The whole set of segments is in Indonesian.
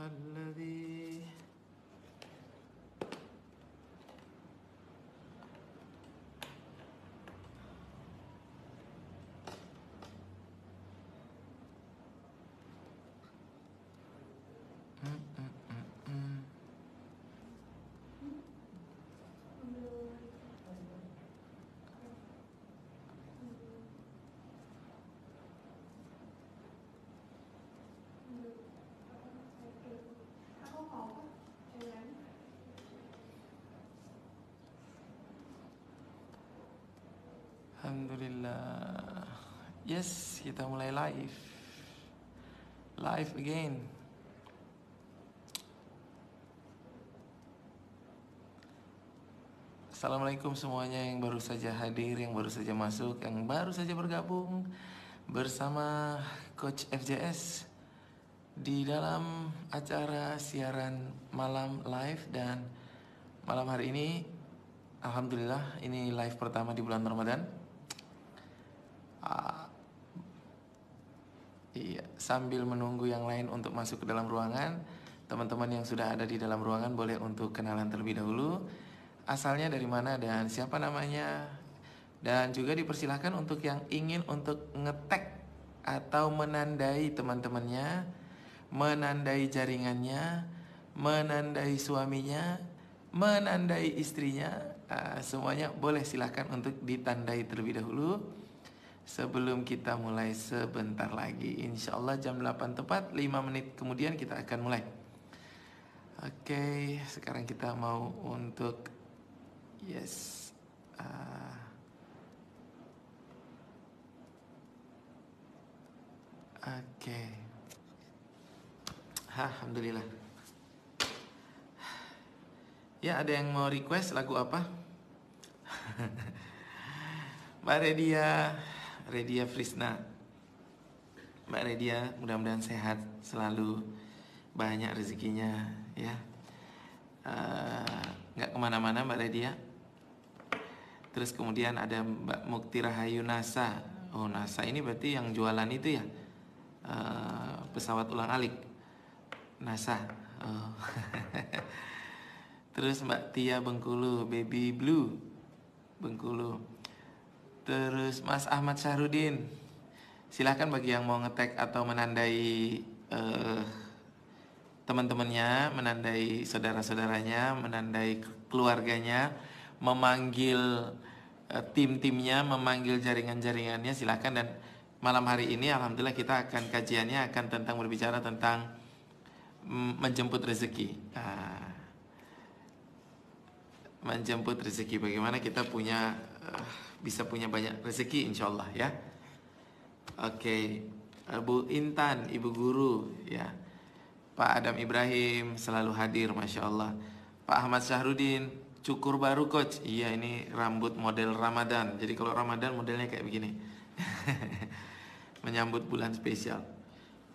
Alladzi Alhamdulillah. Yes, kita mulai live. Live again. Assalamualaikum semuanya yang baru saja hadir, yang baru saja masuk, yang baru saja bergabung bersama Coach FJS di dalam acara siaran malam live. Dan malam hari ini alhamdulillah ini live pertama di bulan Ramadan. Iya, sambil menunggu yang lain untuk masuk ke dalam ruangan, teman-teman yang sudah ada di dalam ruangan boleh untuk kenalan terlebih dahulu, asalnya dari mana dan siapa namanya. Dan juga dipersilahkan untuk yang ingin untuk ngetek atau menandai teman-temannya, menandai jaringannya, menandai suaminya, menandai istrinya, semuanya boleh silahkan untuk ditandai terlebih dahulu sebelum kita mulai sebentar lagi. Insya Allah jam 8 tepat, 5 menit kemudian kita akan mulai. Oke, sekarang kita mau untuk yes. Oke. Alhamdulillah. Ya, ada yang mau request lagu apa? Mbak Redia Frisna. Mbak Redia, mudah-mudahan sehat selalu, banyak rezekinya ya. Nggak kemana-mana Mbak Redia. Terus kemudian ada Mbak Mukti Rahayu Nasa. Oh, Nasa ini berarti yang jualan itu ya, pesawat ulang-alik NASA. Oh. Terus Mbak Tia Bengkulu, Baby Blue Bengkulu. Terus Mas Ahmad Syahrudin, silakan bagi yang mau ngetek atau menandai teman-temannya, menandai saudara-saudaranya, menandai keluarganya, memanggil tim-timnya, memanggil jaringan-jaringannya, silakan. Dan malam hari ini alhamdulillah kita akan kajiannya akan tentang berbicara tentang menjemput rezeki. Menjemput rezeki, bagaimana kita punya bisa punya banyak rezeki insyaallah ya. Oke, Bu Intan, Ibu Guru ya. Pak Adam Ibrahim selalu hadir, Masya Allah. Pak Ahmad Syahrudin, cukur baru Coach. Iya, ini rambut model Ramadan. Jadi kalau Ramadan modelnya kayak begini. Menyambut bulan spesial.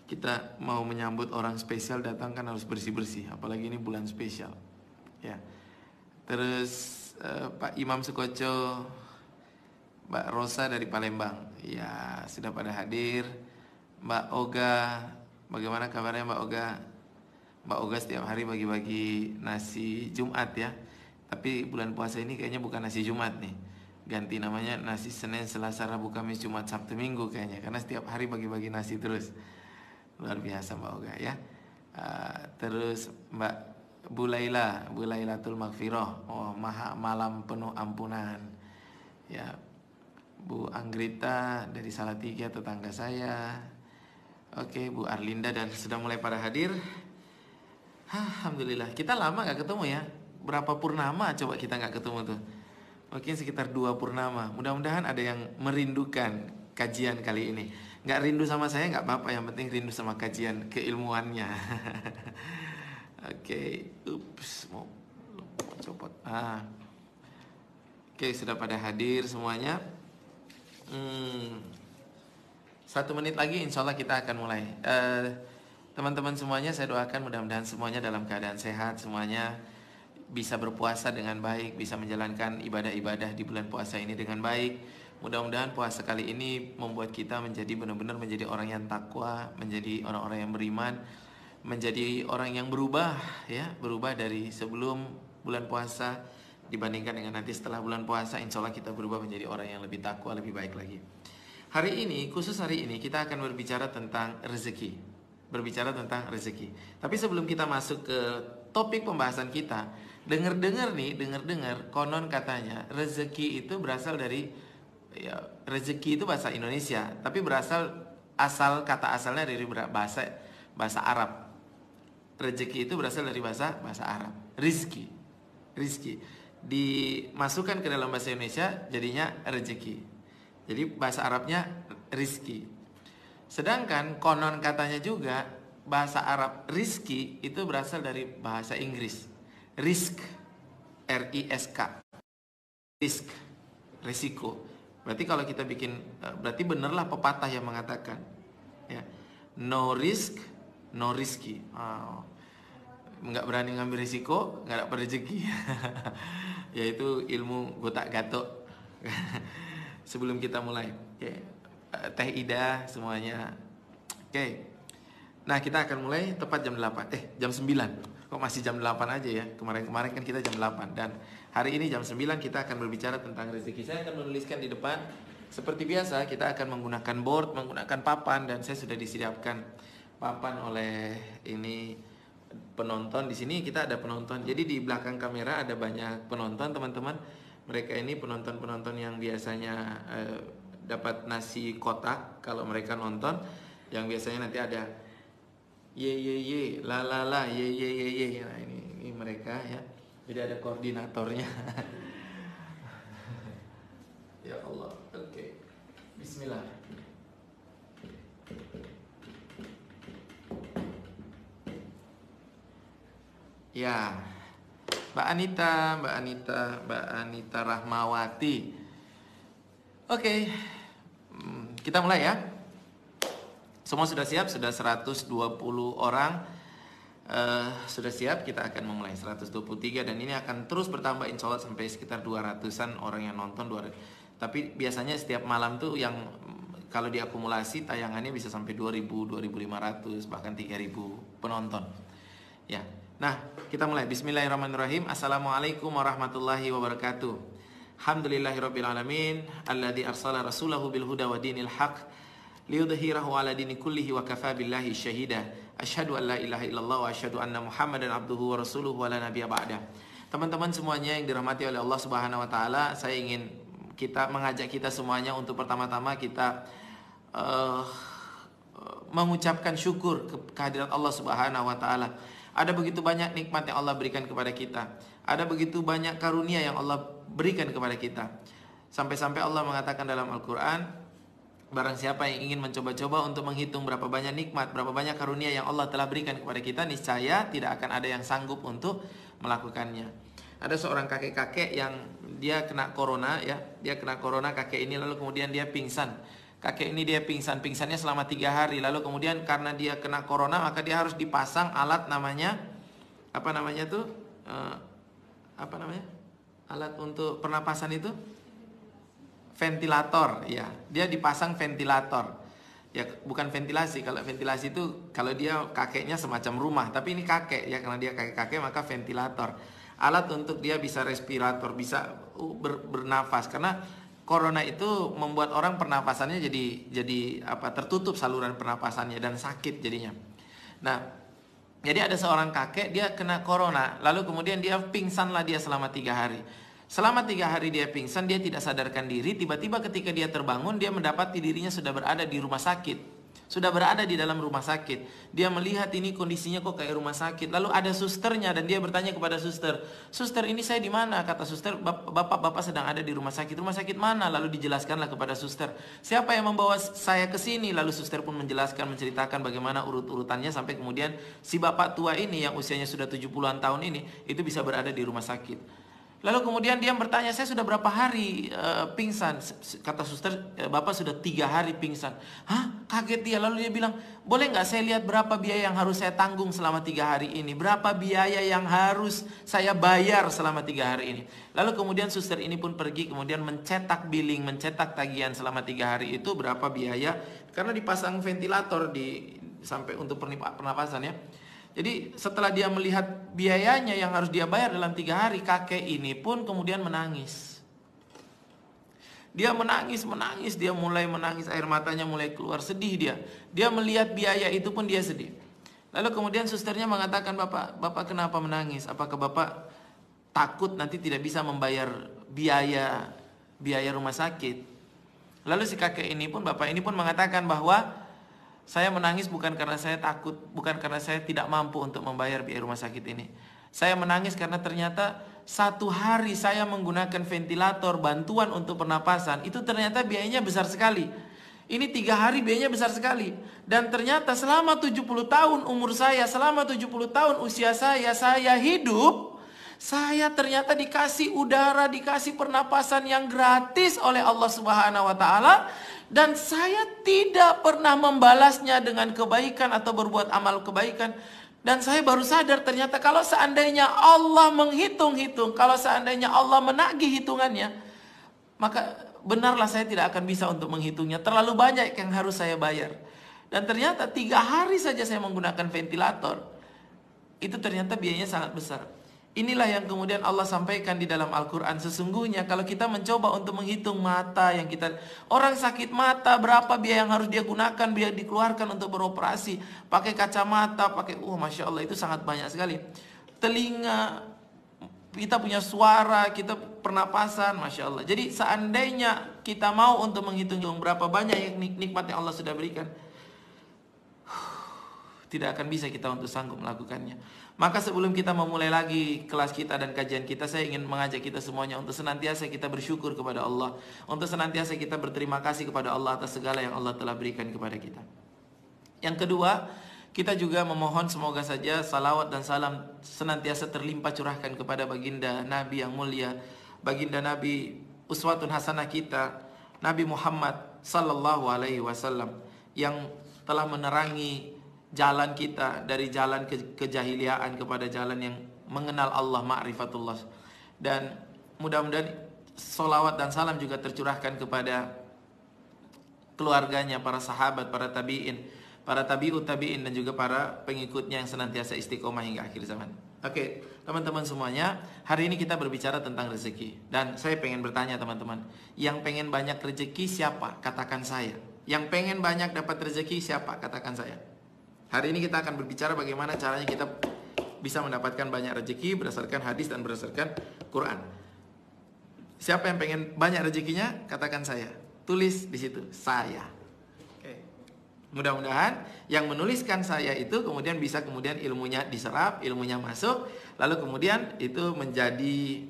Kita mau menyambut orang spesial datang kan harus bersih-bersih, apalagi ini bulan spesial ya. Terus Pak Imam Sukoco, Mbak Rosa dari Palembang, ya sudah pada hadir. Mbak Oga, bagaimana kabarnya Mbak Oga? Mbak Oga setiap hari bagi-bagi nasi Jumat ya. Tapi bulan puasa ini kayaknya bukan nasi Jumat nih, ganti namanya nasi Senin, Selasa, Rabu, Kamis, Jumat, Sabtu, Minggu kayaknya, karena setiap hari bagi-bagi nasi terus. Luar biasa Mbak Oga ya. Terus Mbak Bu Lailatul Maghfirah, oh malam penuh ampunan ya. Bu Anggrita dari Salatiga, tetangga saya. Oke, Bu Arlinda, dan sudah mulai pada hadir. Alhamdulillah, kita lama gak ketemu ya. Berapa purnama coba kita gak ketemu tuh? Mungkin sekitar 2 purnama. Mudah-mudahan ada yang merindukan kajian kali ini. Gak rindu sama saya gak apa-apa, yang penting rindu sama kajian keilmuannya. Oke, ups, mau copot. Oke, sudah pada hadir semuanya. 1 menit lagi insya Allah kita akan mulai. Teman-teman semuanya saya doakan mudah-mudahan semuanya dalam keadaan sehat, semuanya bisa berpuasa dengan baik, bisa menjalankan ibadah-ibadah di bulan puasa ini dengan baik. Mudah-mudahan puasa kali ini membuat kita menjadi benar-benar menjadi orang yang takwa, menjadi orang-orang yang beriman, menjadi orang yang berubah ya, berubah dari sebelum bulan puasa dibandingkan dengan nanti setelah bulan puasa. Insya Allah kita berubah menjadi orang yang lebih takwa, lebih baik lagi. Hari ini, khusus hari ini kita akan berbicara tentang rezeki. Berbicara tentang rezeki. Tapi sebelum kita masuk ke topik pembahasan kita, dengar-dengar konon katanya rezeki itu berasal dari ya, rezeki itu bahasa Indonesia, tapi asal kata asalnya dari bahasa Arab. Rezeki itu berasal dari bahasa Arab. Rizki dimasukkan ke dalam bahasa Indonesia jadinya rezeki. Jadi bahasa Arabnya rizki. Sedangkan konon katanya juga bahasa Arab rizki itu berasal dari bahasa Inggris. Risk, R-I-S-K. Risk, resiko. Berarti kalau kita berarti benerlah pepatah yang mengatakan ya, no risk, no rizki. Nggak berani ngambil risiko, nggak dapat rezeki. Yaitu ilmu gotak gatok. Sebelum kita mulai, Teh Ida semuanya. Nah kita akan mulai tepat jam 8. Jam 9. Kok masih jam 8 aja ya? Kemarin kan kita jam 8. Dan hari ini jam 9 kita akan berbicara tentang rezeki. Saya akan menuliskan di depan. Seperti biasa kita akan menggunakan board, menggunakan papan. Dan saya sudah disiapkan papan oleh ini penonton. Di sini kita ada penonton. Jadi di belakang kamera ada banyak penonton, teman-teman. Mereka ini penonton-penonton yang biasanya dapat nasi kotak kalau mereka nonton. Yang biasanya nanti ada ye la la la ye. Nah, ini mereka ya. Jadi ada koordinatornya. Ya Allah. Oke. Bismillah. Ya, Mbak Anita Rahmawati. Oke, kita mulai ya. Semua sudah siap, sudah 120 orang sudah siap. Kita akan memulai 123 dan ini akan terus bertambah insya Allah sampai sekitar 200-an orang yang nonton. Tapi biasanya setiap malam tuh yang kalau diakumulasi tayangannya bisa sampai 2.000, 2.500 bahkan 3.000 penonton. Ya. Nah, kita mulai. Bismillahirrahmanirrahim. Assalamualaikum warahmatullahi wabarakatuh. Alhamdulillahirabbil alamin, alladzi arsala rasulahu bil huda wa dinil haq liyudhhirahu ala dini kullihi wa kafa billahi syahida. Asyhadu an la ilaha illallah wa asyhadu anna Muhammadan abduhu wa rasuluhu wa la nabiyya ba'da. Teman-teman semuanya yang dirahmati oleh Allah Subhanahu wa taala, saya ingin mengajak kita semuanya untuk pertama-tama kita mengucapkan syukur kehadirat Allah Subhanahu wa taala. Ada begitu banyak nikmat yang Allah berikan kepada kita. Ada begitu banyak karunia yang Allah berikan kepada kita. Sampai-sampai Allah mengatakan dalam Al-Quran, barang siapa yang ingin mencoba-coba untuk menghitung berapa banyak nikmat, berapa banyak karunia yang Allah telah berikan kepada kita, niscaya tidak akan ada yang sanggup untuk melakukannya. Ada seorang kakek-kakek yang dia kena corona ya. Dia kena corona kakek ini, lalu kemudian dia pingsan. Kakek ini dia pingsannya selama 3 hari. Lalu kemudian karena dia kena corona, maka dia harus dipasang alat namanya alat untuk pernapasan itu ventilator ya. Dia dipasang ventilator. Ya bukan ventilasi. Kalau ventilasi itu kalau dia kakeknya semacam rumah, tapi ini kakek ya, karena dia kakek-kakek maka ventilator. Alat untuk dia bisa respirator, bisa bernafas, karena corona itu membuat orang pernapasannya jadi tertutup saluran pernapasannya dan sakit jadinya. Nah, jadi ada seorang kakek dia kena corona, lalu kemudian dia pingsanlah dia selama 3 hari. Selama 3 hari dia pingsan, dia tidak sadarkan diri. Tiba-tiba ketika dia terbangun, dia mendapati dirinya sudah berada di rumah sakit. Sudah berada di dalam rumah sakit. Dia melihat ini kondisinya kok kayak rumah sakit. Lalu ada susternya dan dia bertanya kepada suster, "Suster, ini saya di mana?" Kata suster, "Bapak sedang ada di rumah sakit." "Rumah sakit mana?" Lalu dijelaskanlah kepada suster, "Siapa yang membawa saya ke sini?" Lalu suster pun menceritakan bagaimana urut-urutannya sampai kemudian si bapak tua ini yang usianya sudah 70-an tahun ini itu bisa berada di rumah sakit. Lalu kemudian dia bertanya, "Saya sudah berapa hari pingsan?" Kata suster, "Bapak sudah 3 hari pingsan." Hah? Kaget dia. Lalu dia bilang, "Boleh nggak saya lihat berapa biaya yang harus saya tanggung selama 3 hari ini? Berapa biaya yang harus saya bayar selama 3 hari ini?" Lalu kemudian suster ini pun pergi kemudian mencetak billing, mencetak tagihan selama 3 hari itu berapa biaya. Karena dipasang ventilator sampai untuk pernapasan ya. Jadi setelah dia melihat biayanya yang harus dia bayar dalam 3 hari, kakek ini pun kemudian menangis. Dia menangis, dia mulai menangis, air matanya mulai keluar, sedih dia. Dia melihat biaya itu pun dia sedih. Lalu kemudian susternya mengatakan, Bapak kenapa menangis? Apakah Bapak takut nanti tidak bisa membayar biaya rumah sakit? Lalu si kakek ini pun, bapak ini pun mengatakan bahwa saya menangis bukan karena saya takut, bukan karena saya tidak mampu untuk membayar biaya rumah sakit ini. Saya menangis karena ternyata 1 hari saya menggunakan ventilator, bantuan untuk pernapasan, itu ternyata biayanya besar sekali. Ini 3 hari biayanya besar sekali. Dan ternyata selama 70 tahun umur saya, selama 70 tahun usia saya hidup, saya ternyata dikasih udara, dikasih pernapasan yang gratis oleh Allah Subhanahu wa taala, dan saya tidak pernah membalasnya dengan kebaikan atau berbuat amal kebaikan. Dan saya baru sadar ternyata kalau seandainya Allah menghitung-hitung, kalau seandainya Allah menagih hitungannya, maka benarlah saya tidak akan bisa untuk menghitungnya. Terlalu banyak yang harus saya bayar. Dan ternyata 3 hari saja saya menggunakan ventilator, itu ternyata biayanya sangat besar. Inilah yang kemudian Allah sampaikan di dalam Al-Quran. Sesungguhnya kalau kita mencoba untuk menghitung mata yang kita... Orang sakit mata, berapa biaya yang harus dia gunakan, biaya dikeluarkan untuk beroperasi. Pakai kacamata, pakai... Masya Allah, itu sangat banyak sekali. Telinga, kita punya suara, kita pernapasan, Masya Allah. Jadi seandainya kita mau untuk menghitung berapa banyak yang nikmat yang Allah sudah berikan, tidak akan bisa kita untuk sanggup melakukannya. Maka sebelum kita memulai lagi kelas kita dan kajian kita, saya ingin mengajak kita semuanya untuk senantiasa kita bersyukur kepada Allah, untuk senantiasa kita berterima kasih kepada Allah atas segala yang Allah telah berikan kepada kita. Yang kedua, kita juga memohon semoga saja salawat dan salam senantiasa terlimpah curahkan kepada baginda Nabi yang mulia, baginda Nabi uswatun hasanah kita, Nabi Muhammad sallallahu alaihi wasallam, yang telah menerangi jalan kita dari jalan kejahiliaan kepada jalan yang mengenal Allah, ma'rifatullah. Dan mudah-mudahan solawat dan salam juga tercurahkan kepada keluarganya, para sahabat, para tabi'in, para tabi'ut tabi'in, dan juga para pengikutnya yang senantiasa istiqomah hingga akhir zaman. Oke, teman-teman semuanya, hari ini kita berbicara tentang rezeki. Dan saya pengen bertanya teman-teman, yang pengen banyak rezeki siapa? Katakan saya. Yang pengen banyak dapat rezeki siapa? Katakan saya. Hari ini kita akan berbicara bagaimana caranya kita bisa mendapatkan banyak rezeki berdasarkan hadis dan berdasarkan Quran. Siapa yang pengen banyak rezekinya? Katakan saya. Tulis di situ, saya. Oke. Mudah-mudahan yang menuliskan saya itu kemudian bisa kemudian ilmunya diserap, ilmunya masuk, lalu kemudian itu menjadi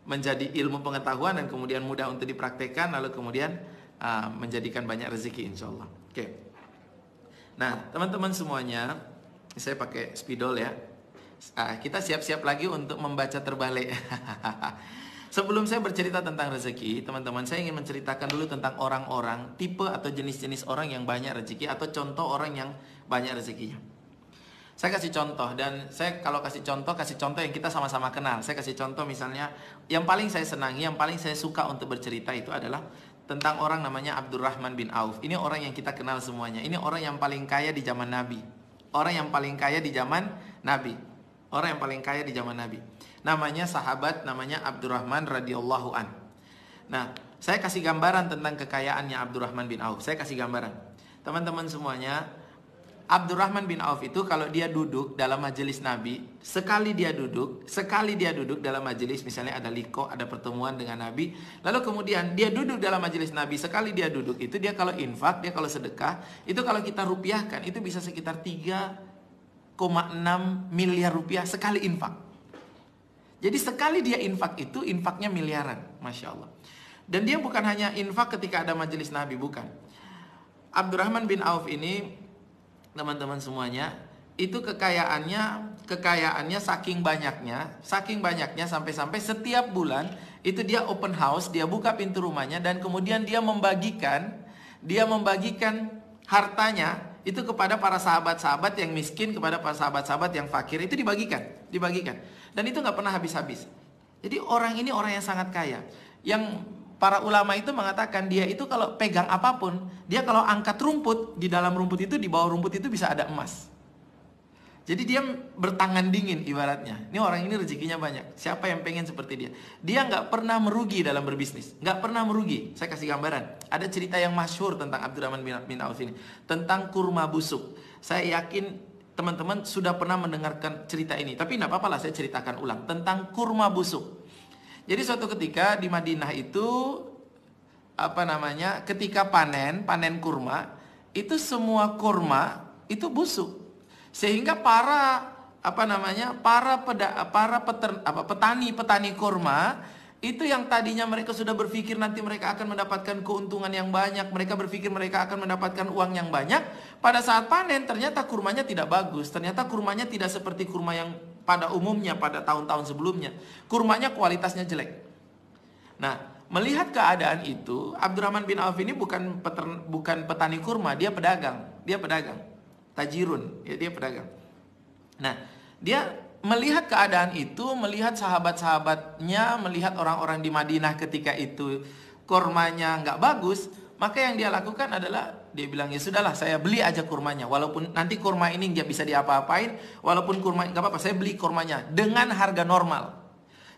menjadi ilmu pengetahuan dan kemudian mudah untuk dipraktekkan, lalu kemudian menjadikan banyak rezeki insyaallah. Oke. Nah, teman-teman semuanya, saya pakai spidol ya. Kita siap-siap lagi untuk membaca terbalik. Sebelum saya bercerita tentang rezeki, teman-teman, saya ingin menceritakan dulu tentang orang-orang, tipe atau jenis-jenis orang yang banyak rezeki, atau contoh orang yang banyak rezekinya. Saya kasih contoh, dan saya kalau kasih contoh yang kita sama-sama kenal. Saya kasih contoh misalnya, yang paling saya senangi, yang paling saya suka untuk bercerita itu adalah tentang orang namanya Abdurrahman bin Auf. Ini orang yang kita kenal semuanya. Ini orang yang paling kaya di zaman Nabi. Orang yang paling kaya di zaman Nabi. Orang yang paling kaya di zaman Nabi. Namanya sahabat, namanya Abdurrahman radhiyallahu an. Nah, saya kasih gambaran tentang kekayaannya Abdurrahman bin Auf. Saya kasih gambaran. Teman-teman semuanya, Abdurrahman bin Auf itu kalau dia duduk dalam majelis Nabi, sekali dia duduk dalam majelis, misalnya ada liqa, ada pertemuan dengan Nabi, lalu kemudian dia duduk dalam majelis Nabi, sekali dia duduk itu, dia kalau infak, dia kalau sedekah, itu kalau kita rupiahkan, itu bisa sekitar 3,6 miliar rupiah sekali infak. Jadi sekali dia infak itu, infaknya miliaran, Masya Allah. Dan dia bukan hanya infak ketika ada majelis Nabi, bukan. Abdurrahman bin Auf ini, teman-teman semuanya, itu kekayaannya saking banyaknya sampai-sampai setiap bulan itu dia open house, dia buka pintu rumahnya, dan kemudian dia membagikan hartanya itu kepada para sahabat-sahabat yang miskin, kepada para sahabat-sahabat yang fakir, itu dibagikan, dan itu nggak pernah habis-habis. Jadi orang ini orang yang sangat kaya, yang para ulama itu mengatakan dia itu kalau pegang apapun, dia kalau angkat rumput, di dalam rumput itu, di bawah rumput itu bisa ada emas. Jadi dia bertangan dingin ibaratnya. Ini orang ini rezekinya banyak. Siapa yang pengen seperti dia? Dia nggak pernah merugi dalam berbisnis. Nggak pernah merugi. Saya kasih gambaran. Ada cerita yang masyhur tentang Abdurrahman bin Auf ini. Tentang kurma busuk. Saya yakin teman-teman sudah pernah mendengarkan cerita ini. Tapi nggak apa-apa lah, saya ceritakan ulang. Tentang kurma busuk. Jadi suatu ketika di Madinah itu, ketika panen kurma, itu semua kurma itu busuk. Sehingga petani kurma itu yang tadinya mereka sudah berpikir nanti mereka akan mendapatkan keuntungan yang banyak, mereka berpikir mereka akan mendapatkan uang yang banyak, pada saat panen ternyata kurmanya tidak bagus, ternyata kurmanya tidak seperti kurma yang pada umumnya pada tahun-tahun sebelumnya. Kurmanya kualitasnya jelek. Nah, melihat keadaan itu, Abdurrahman bin Auf ini bukan petani kurma, dia pedagang. Tajirun, ya, dia pedagang. Nah, dia melihat keadaan itu, melihat sahabat-sahabatnya, melihat orang-orang di Madinah ketika itu kurmanya nggak bagus, maka yang dia lakukan adalah dia bilang, ya sudahlah, saya beli aja kurmanya, walaupun nanti kurma ini nggak bisa diapa-apain, walaupun kurma nggak apa-apa, saya beli kurmanya dengan harga normal.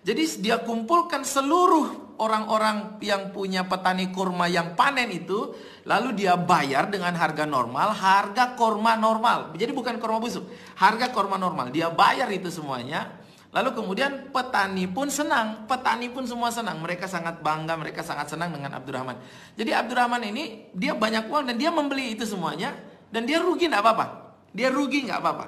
Jadi dia kumpulkan seluruh orang-orang yang punya petani kurma yang panen itu, lalu dia bayar dengan harga normal, harga kurma normal. Jadi bukan kurma busuk, harga kurma normal. Dia bayar itu semuanya. Lalu kemudian petani pun senang, petani pun semua senang. Mereka sangat bangga, mereka sangat senang dengan Abdurrahman. Jadi Abdurrahman ini dia banyak uang dan dia membeli itu semuanya, dan dia rugi nggak apa-apa. Dia rugi nggak apa-apa.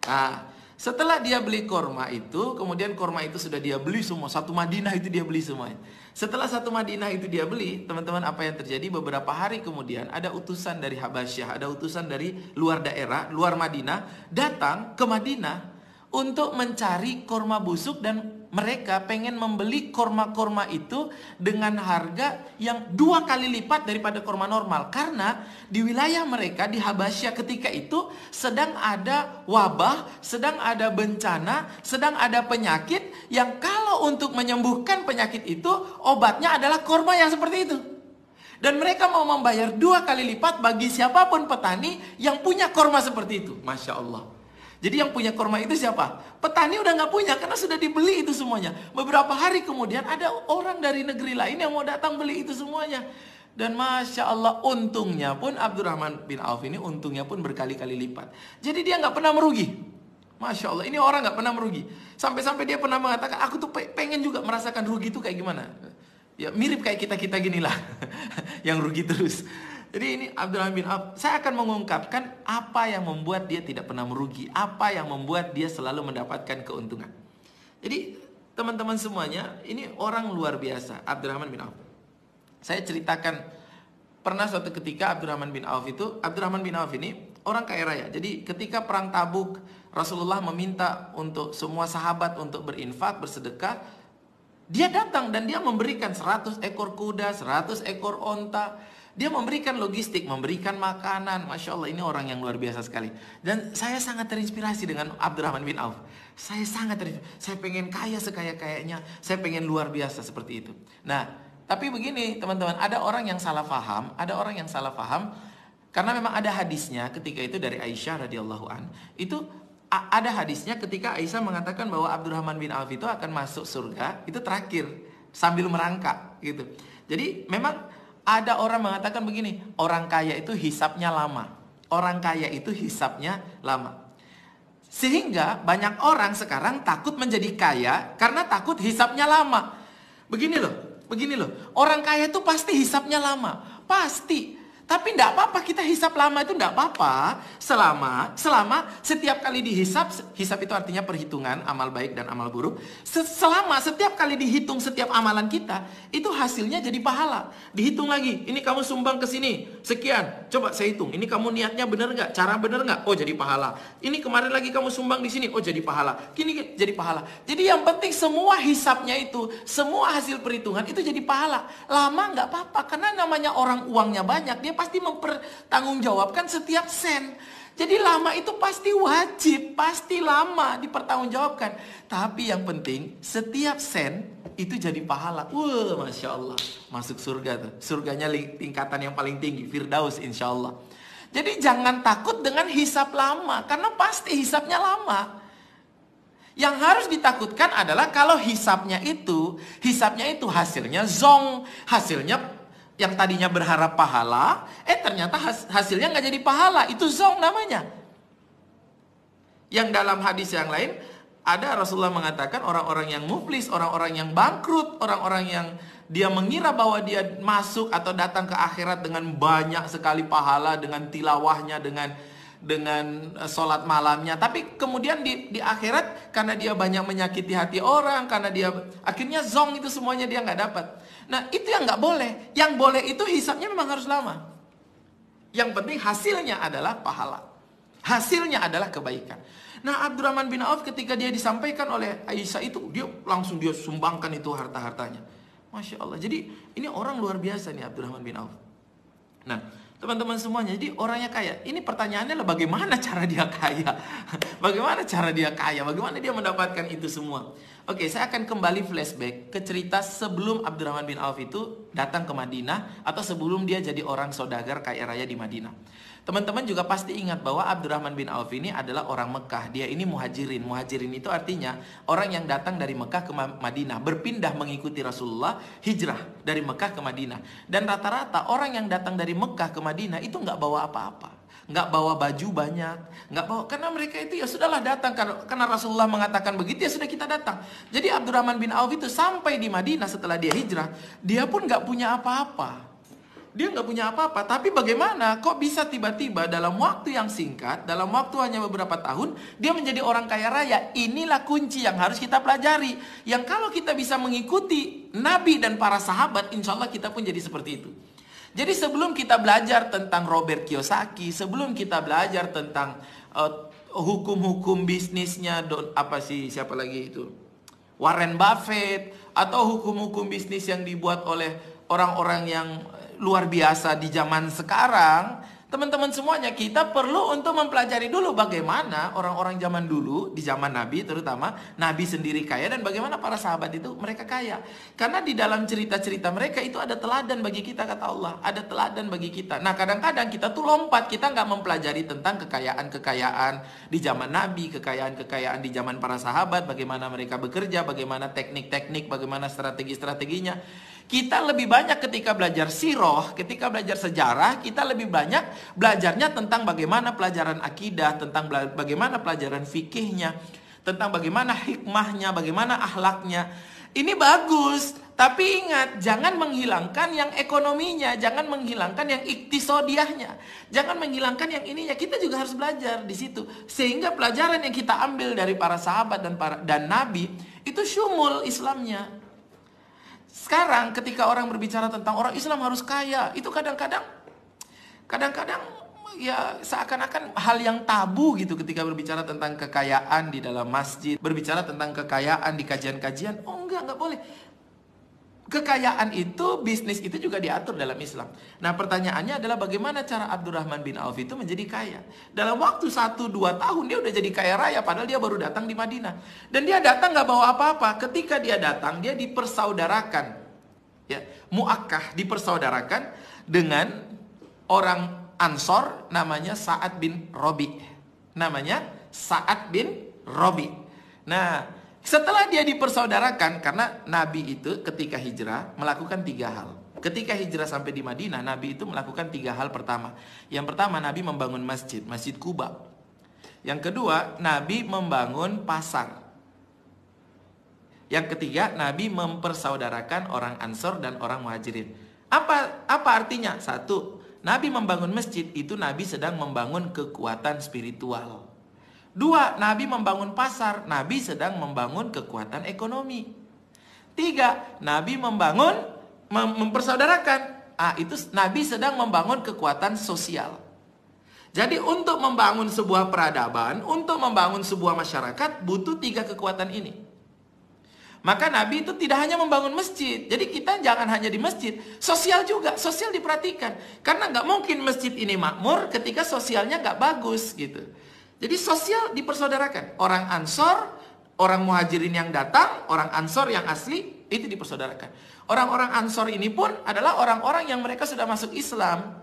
Nah, setelah dia beli kurma itu, kemudian kurma itu sudah dia beli semua. Satu Madinah itu dia beli semuanya. Setelah satu Madinah itu dia beli, teman-teman, apa yang terjadi? Beberapa hari kemudian ada utusan dari Habasyah, ada utusan dari luar daerah, luar Madinah, datang ke Madinah untuk mencari kurma busuk, dan mereka pengen membeli kurma-kurma itu dengan harga yang 2 kali lipat daripada kurma normal. Karena di wilayah mereka, di Habasyah ketika itu sedang ada wabah, sedang ada bencana, sedang ada penyakit yang kalau untuk menyembuhkan penyakit itu obatnya adalah kurma yang seperti itu. Dan mereka mau membayar 2 kali lipat bagi siapapun petani yang punya kurma seperti itu. Masya Allah. Jadi yang punya kurma itu siapa? Petani udah nggak punya karena sudah dibeli itu semuanya. Beberapa hari kemudian ada orang dari negeri lain yang mau datang beli itu semuanya. Dan Masya Allah, untungnya pun Abdurrahman bin Auf ini untungnya pun berkali-kali lipat. Jadi dia nggak pernah merugi. Masya Allah, ini orang nggak pernah merugi. Sampai-sampai dia pernah mengatakan, aku tuh pengen juga merasakan rugi itu kayak gimana. Ya mirip kayak kita-kita ginilah yang rugi terus. Jadi ini Abdurrahman bin Auf, saya akan mengungkapkan apa yang membuat dia tidak pernah merugi, apa yang membuat dia selalu mendapatkan keuntungan. Jadi teman-teman semuanya, ini orang luar biasa, Abdurrahman bin Auf. Saya ceritakan, pernah suatu ketika Abdurrahman bin Auf ini orang kaya raya. Jadi ketika perang Tabuk, Rasulullah meminta untuk semua sahabat untuk berinfak, bersedekah. Dia datang dan dia memberikan 100 ekor kuda, 100 ekor onta. Dia memberikan logistik, memberikan makanan. Masya Allah, ini orang yang luar biasa sekali. Dan saya sangat terinspirasi dengan Abdurrahman bin Auf. Saya sangat terinspirasi. Saya pengen kaya sekaya-kayanya. Saya pengen luar biasa seperti itu. Nah, tapi begini teman-teman, ada orang yang salah paham. Karena memang ada hadisnya ketika itu dari Aisyah radhiyallahu an. Itu ada hadisnya ketika Aisyah mengatakan bahwa Abdurrahman bin Auf itu akan masuk surga. Itu terakhir, sambil merangkak gitu. Jadi memang ada orang mengatakan begini, orang kaya itu hisapnya lama. Orang kaya itu hisapnya lama. Sehingga banyak orang sekarang takut menjadi kaya karena takut hisapnya lama. Begini loh. Orang kaya itu pasti hisapnya lama. Pasti. Tapi tidak apa-apa kita hisap lama, itu tidak apa-apa. Selama setiap kali dihisap, hisap itu artinya perhitungan amal baik dan amal buruk. Selama setiap kali dihitung setiap amalan kita, itu hasilnya jadi pahala. Dihitung lagi, ini kamu sumbang ke sini sekian, coba saya hitung. Ini kamu niatnya benar nggak? Cara benar nggak? Oh jadi pahala. Ini kemarin lagi kamu sumbang di sini, oh jadi pahala. Kini jadi pahala. Jadi yang penting semua hisapnya itu, semua hasil perhitungan itu jadi pahala. Lama nggak apa-apa, karena namanya orang uangnya banyak, dia pasti mempertanggungjawabkan setiap sen. Jadi lama itu pasti wajib, pasti lama dipertanggungjawabkan. Tapi yang penting setiap sen itu jadi pahala. Wah, Masya Allah, masuk surga tuh. Surganya tingkatan yang paling tinggi, Firdaus insya Allah. Jadi jangan takut dengan hisab lama, karena pasti hisabnya lama. Yang harus ditakutkan adalah kalau hisabnya itu hasilnya zong, hasilnya yang tadinya berharap pahala, ternyata hasilnya nggak jadi pahala, itu zong namanya. Yang dalam hadis yang lain ada Rasulullah mengatakan orang-orang yang muflis, orang-orang yang bangkrut, orang-orang yang dia mengira bahwa dia masuk atau datang ke akhirat dengan banyak sekali pahala, dengan tilawahnya, dengan sholat malamnya, tapi kemudian di akhirat karena dia banyak menyakiti hati orang, karena dia akhirnya zong, itu semuanya dia nggak dapat. Nah, itu yang nggak boleh. Yang boleh itu hisabnya memang harus lama. Yang penting hasilnya adalah pahala, hasilnya adalah kebaikan. Nah, Abdurrahman bin Auf ketika dia disampaikan oleh Aisyah itu, dia langsung sumbangkan itu harta-hartanya. Masya Allah. Jadi ini orang luar biasa nih Abdurrahman bin Auf. Nah, teman-teman semuanya, jadi orangnya kaya. Ini pertanyaannya adalah bagaimana cara dia kaya? Bagaimana cara dia kaya? Bagaimana dia mendapatkan itu semua? Oke, saya akan kembali flashback ke cerita sebelum Abdurrahman bin Auf itu datang ke Madinah, atau sebelum dia jadi orang saudagar kaya raya di Madinah. Teman-teman juga pasti ingat bahwa Abdurrahman bin Auf ini adalah orang Mekah. Dia ini muhajirin. Muhajirin itu artinya orang yang datang dari Mekah ke Madinah, berpindah mengikuti Rasulullah, hijrah dari Mekah ke Madinah. Dan rata-rata orang yang datang dari Mekah ke Madinah itu nggak bawa apa-apa, nggak bawa baju banyak, nggak bawa, karena mereka itu ya sudahlah datang karena Rasulullah mengatakan begitu, ya sudah kita datang. Jadi Abdurrahman bin Auf itu sampai di Madinah setelah dia hijrah, dia pun nggak punya apa-apa. Dia nggak punya apa-apa, tapi bagaimana kok bisa tiba-tiba dalam waktu yang singkat, dalam waktu hanya beberapa tahun, dia menjadi orang kaya raya. Inilah kunci yang harus kita pelajari. Yang kalau kita bisa mengikuti Nabi dan para sahabat, insya Allah kita pun jadi seperti itu. Jadi sebelum kita belajar tentang Robert Kiyosaki, sebelum kita belajar tentang hukum-hukum bisnisnya, siapa lagi itu, Warren Buffett, atau hukum-hukum bisnis yang dibuat oleh orang-orang yang luar biasa di zaman sekarang, teman-teman semuanya, kita perlu untuk mempelajari dulu bagaimana orang-orang zaman dulu, di zaman Nabi terutama, Nabi sendiri kaya, dan bagaimana para sahabat itu mereka kaya. Karena di dalam cerita-cerita mereka itu ada teladan bagi kita, kata Allah, ada teladan bagi kita. Nah, kadang-kadang kita tuh lompat, kita nggak mempelajari tentang kekayaan-kekayaan di zaman Nabi, kekayaan-kekayaan di zaman para sahabat, bagaimana mereka bekerja, bagaimana teknik-teknik, bagaimana strategi-strateginya. Kita lebih banyak ketika belajar sirah, ketika belajar sejarah, kita lebih banyak belajarnya tentang bagaimana pelajaran akidah, tentang bagaimana pelajaran fikihnya, tentang bagaimana hikmahnya, bagaimana akhlaknya. Ini bagus, tapi ingat, jangan menghilangkan yang ekonominya, jangan menghilangkan yang iktisodiahnya, jangan menghilangkan yang ininya. Kita juga harus belajar di situ, sehingga pelajaran yang kita ambil dari para sahabat dan Nabi itu syumul Islamnya. Sekarang ketika orang berbicara tentang orang Islam harus kaya, itu kadang-kadang ya seakan-akan hal yang tabu gitu ketika berbicara tentang kekayaan di dalam masjid, berbicara tentang kekayaan di kajian-kajian. Oh enggak boleh. Kekayaan itu, bisnis itu juga diatur dalam Islam. Nah, pertanyaannya adalah bagaimana cara Abdurrahman bin Auf itu menjadi kaya. Dalam waktu 1-2 tahun dia udah jadi kaya raya, padahal dia baru datang di Madinah. Dan dia datang gak bawa apa-apa. Ketika dia datang, dia dipersaudarakan, ya, muakkah, dipersaudarakan dengan orang Ansor namanya Sa'ad bin Robi. Namanya Sa'ad bin Robi. Nah, setelah dia dipersaudarakan, karena Nabi itu ketika hijrah melakukan 3 hal. Ketika hijrah sampai di Madinah, Nabi itu melakukan 3 hal pertama. Yang pertama, Nabi membangun masjid, Masjid Quba. Yang kedua, Nabi membangun pasar. Yang ketiga, Nabi mempersaudarakan orang Ansor dan orang Muhajirin. Apa artinya? 1, Nabi membangun masjid, itu Nabi sedang membangun kekuatan spiritual. 2, Nabi membangun pasar, Nabi sedang membangun kekuatan ekonomi. 3, Nabi mempersaudarakan, itu Nabi sedang membangun kekuatan sosial. Jadi untuk membangun sebuah peradaban, untuk membangun sebuah masyarakat, butuh 3 kekuatan ini. Maka Nabi itu tidak hanya membangun masjid. Jadi kita jangan hanya di masjid, sosial juga, sosial diperhatikan. Karena nggak mungkin masjid ini makmur ketika sosialnya nggak bagus gitu. Jadi sosial dipersaudarakan. Orang Ansor, orang Muhajirin yang datang, orang Ansor yang asli itu dipersaudarakan. Orang-orang Ansor ini pun adalah orang-orang yang mereka sudah masuk Islam.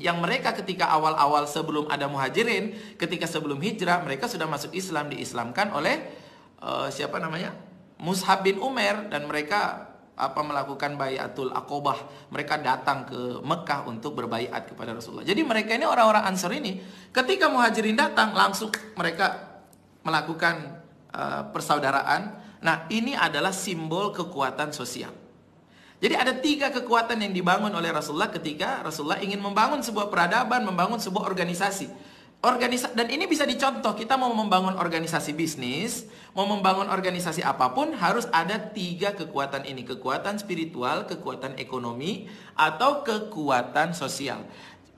Yang mereka ketika awal-awal sebelum ada Muhajirin, ketika sebelum hijrah, mereka sudah masuk Islam, diislamkan oleh siapa namanya? Mus'ab bin Umair, dan mereka melakukan baiatul aqobah. Mereka datang ke Mekah untuk berbaiat kepada Rasulullah. Jadi mereka ini orang-orang Ansor ini, ketika Muhajirin datang langsung mereka melakukan persaudaraan. Nah, ini adalah simbol kekuatan sosial. Jadi ada 3 kekuatan yang dibangun oleh Rasulullah ketika Rasulullah ingin membangun sebuah peradaban, membangun sebuah organisasi. Dan ini bisa dicontoh, kita mau membangun organisasi bisnis, mau membangun organisasi apapun, harus ada 3 kekuatan ini. Kekuatan spiritual, kekuatan ekonomi, atau kekuatan sosial.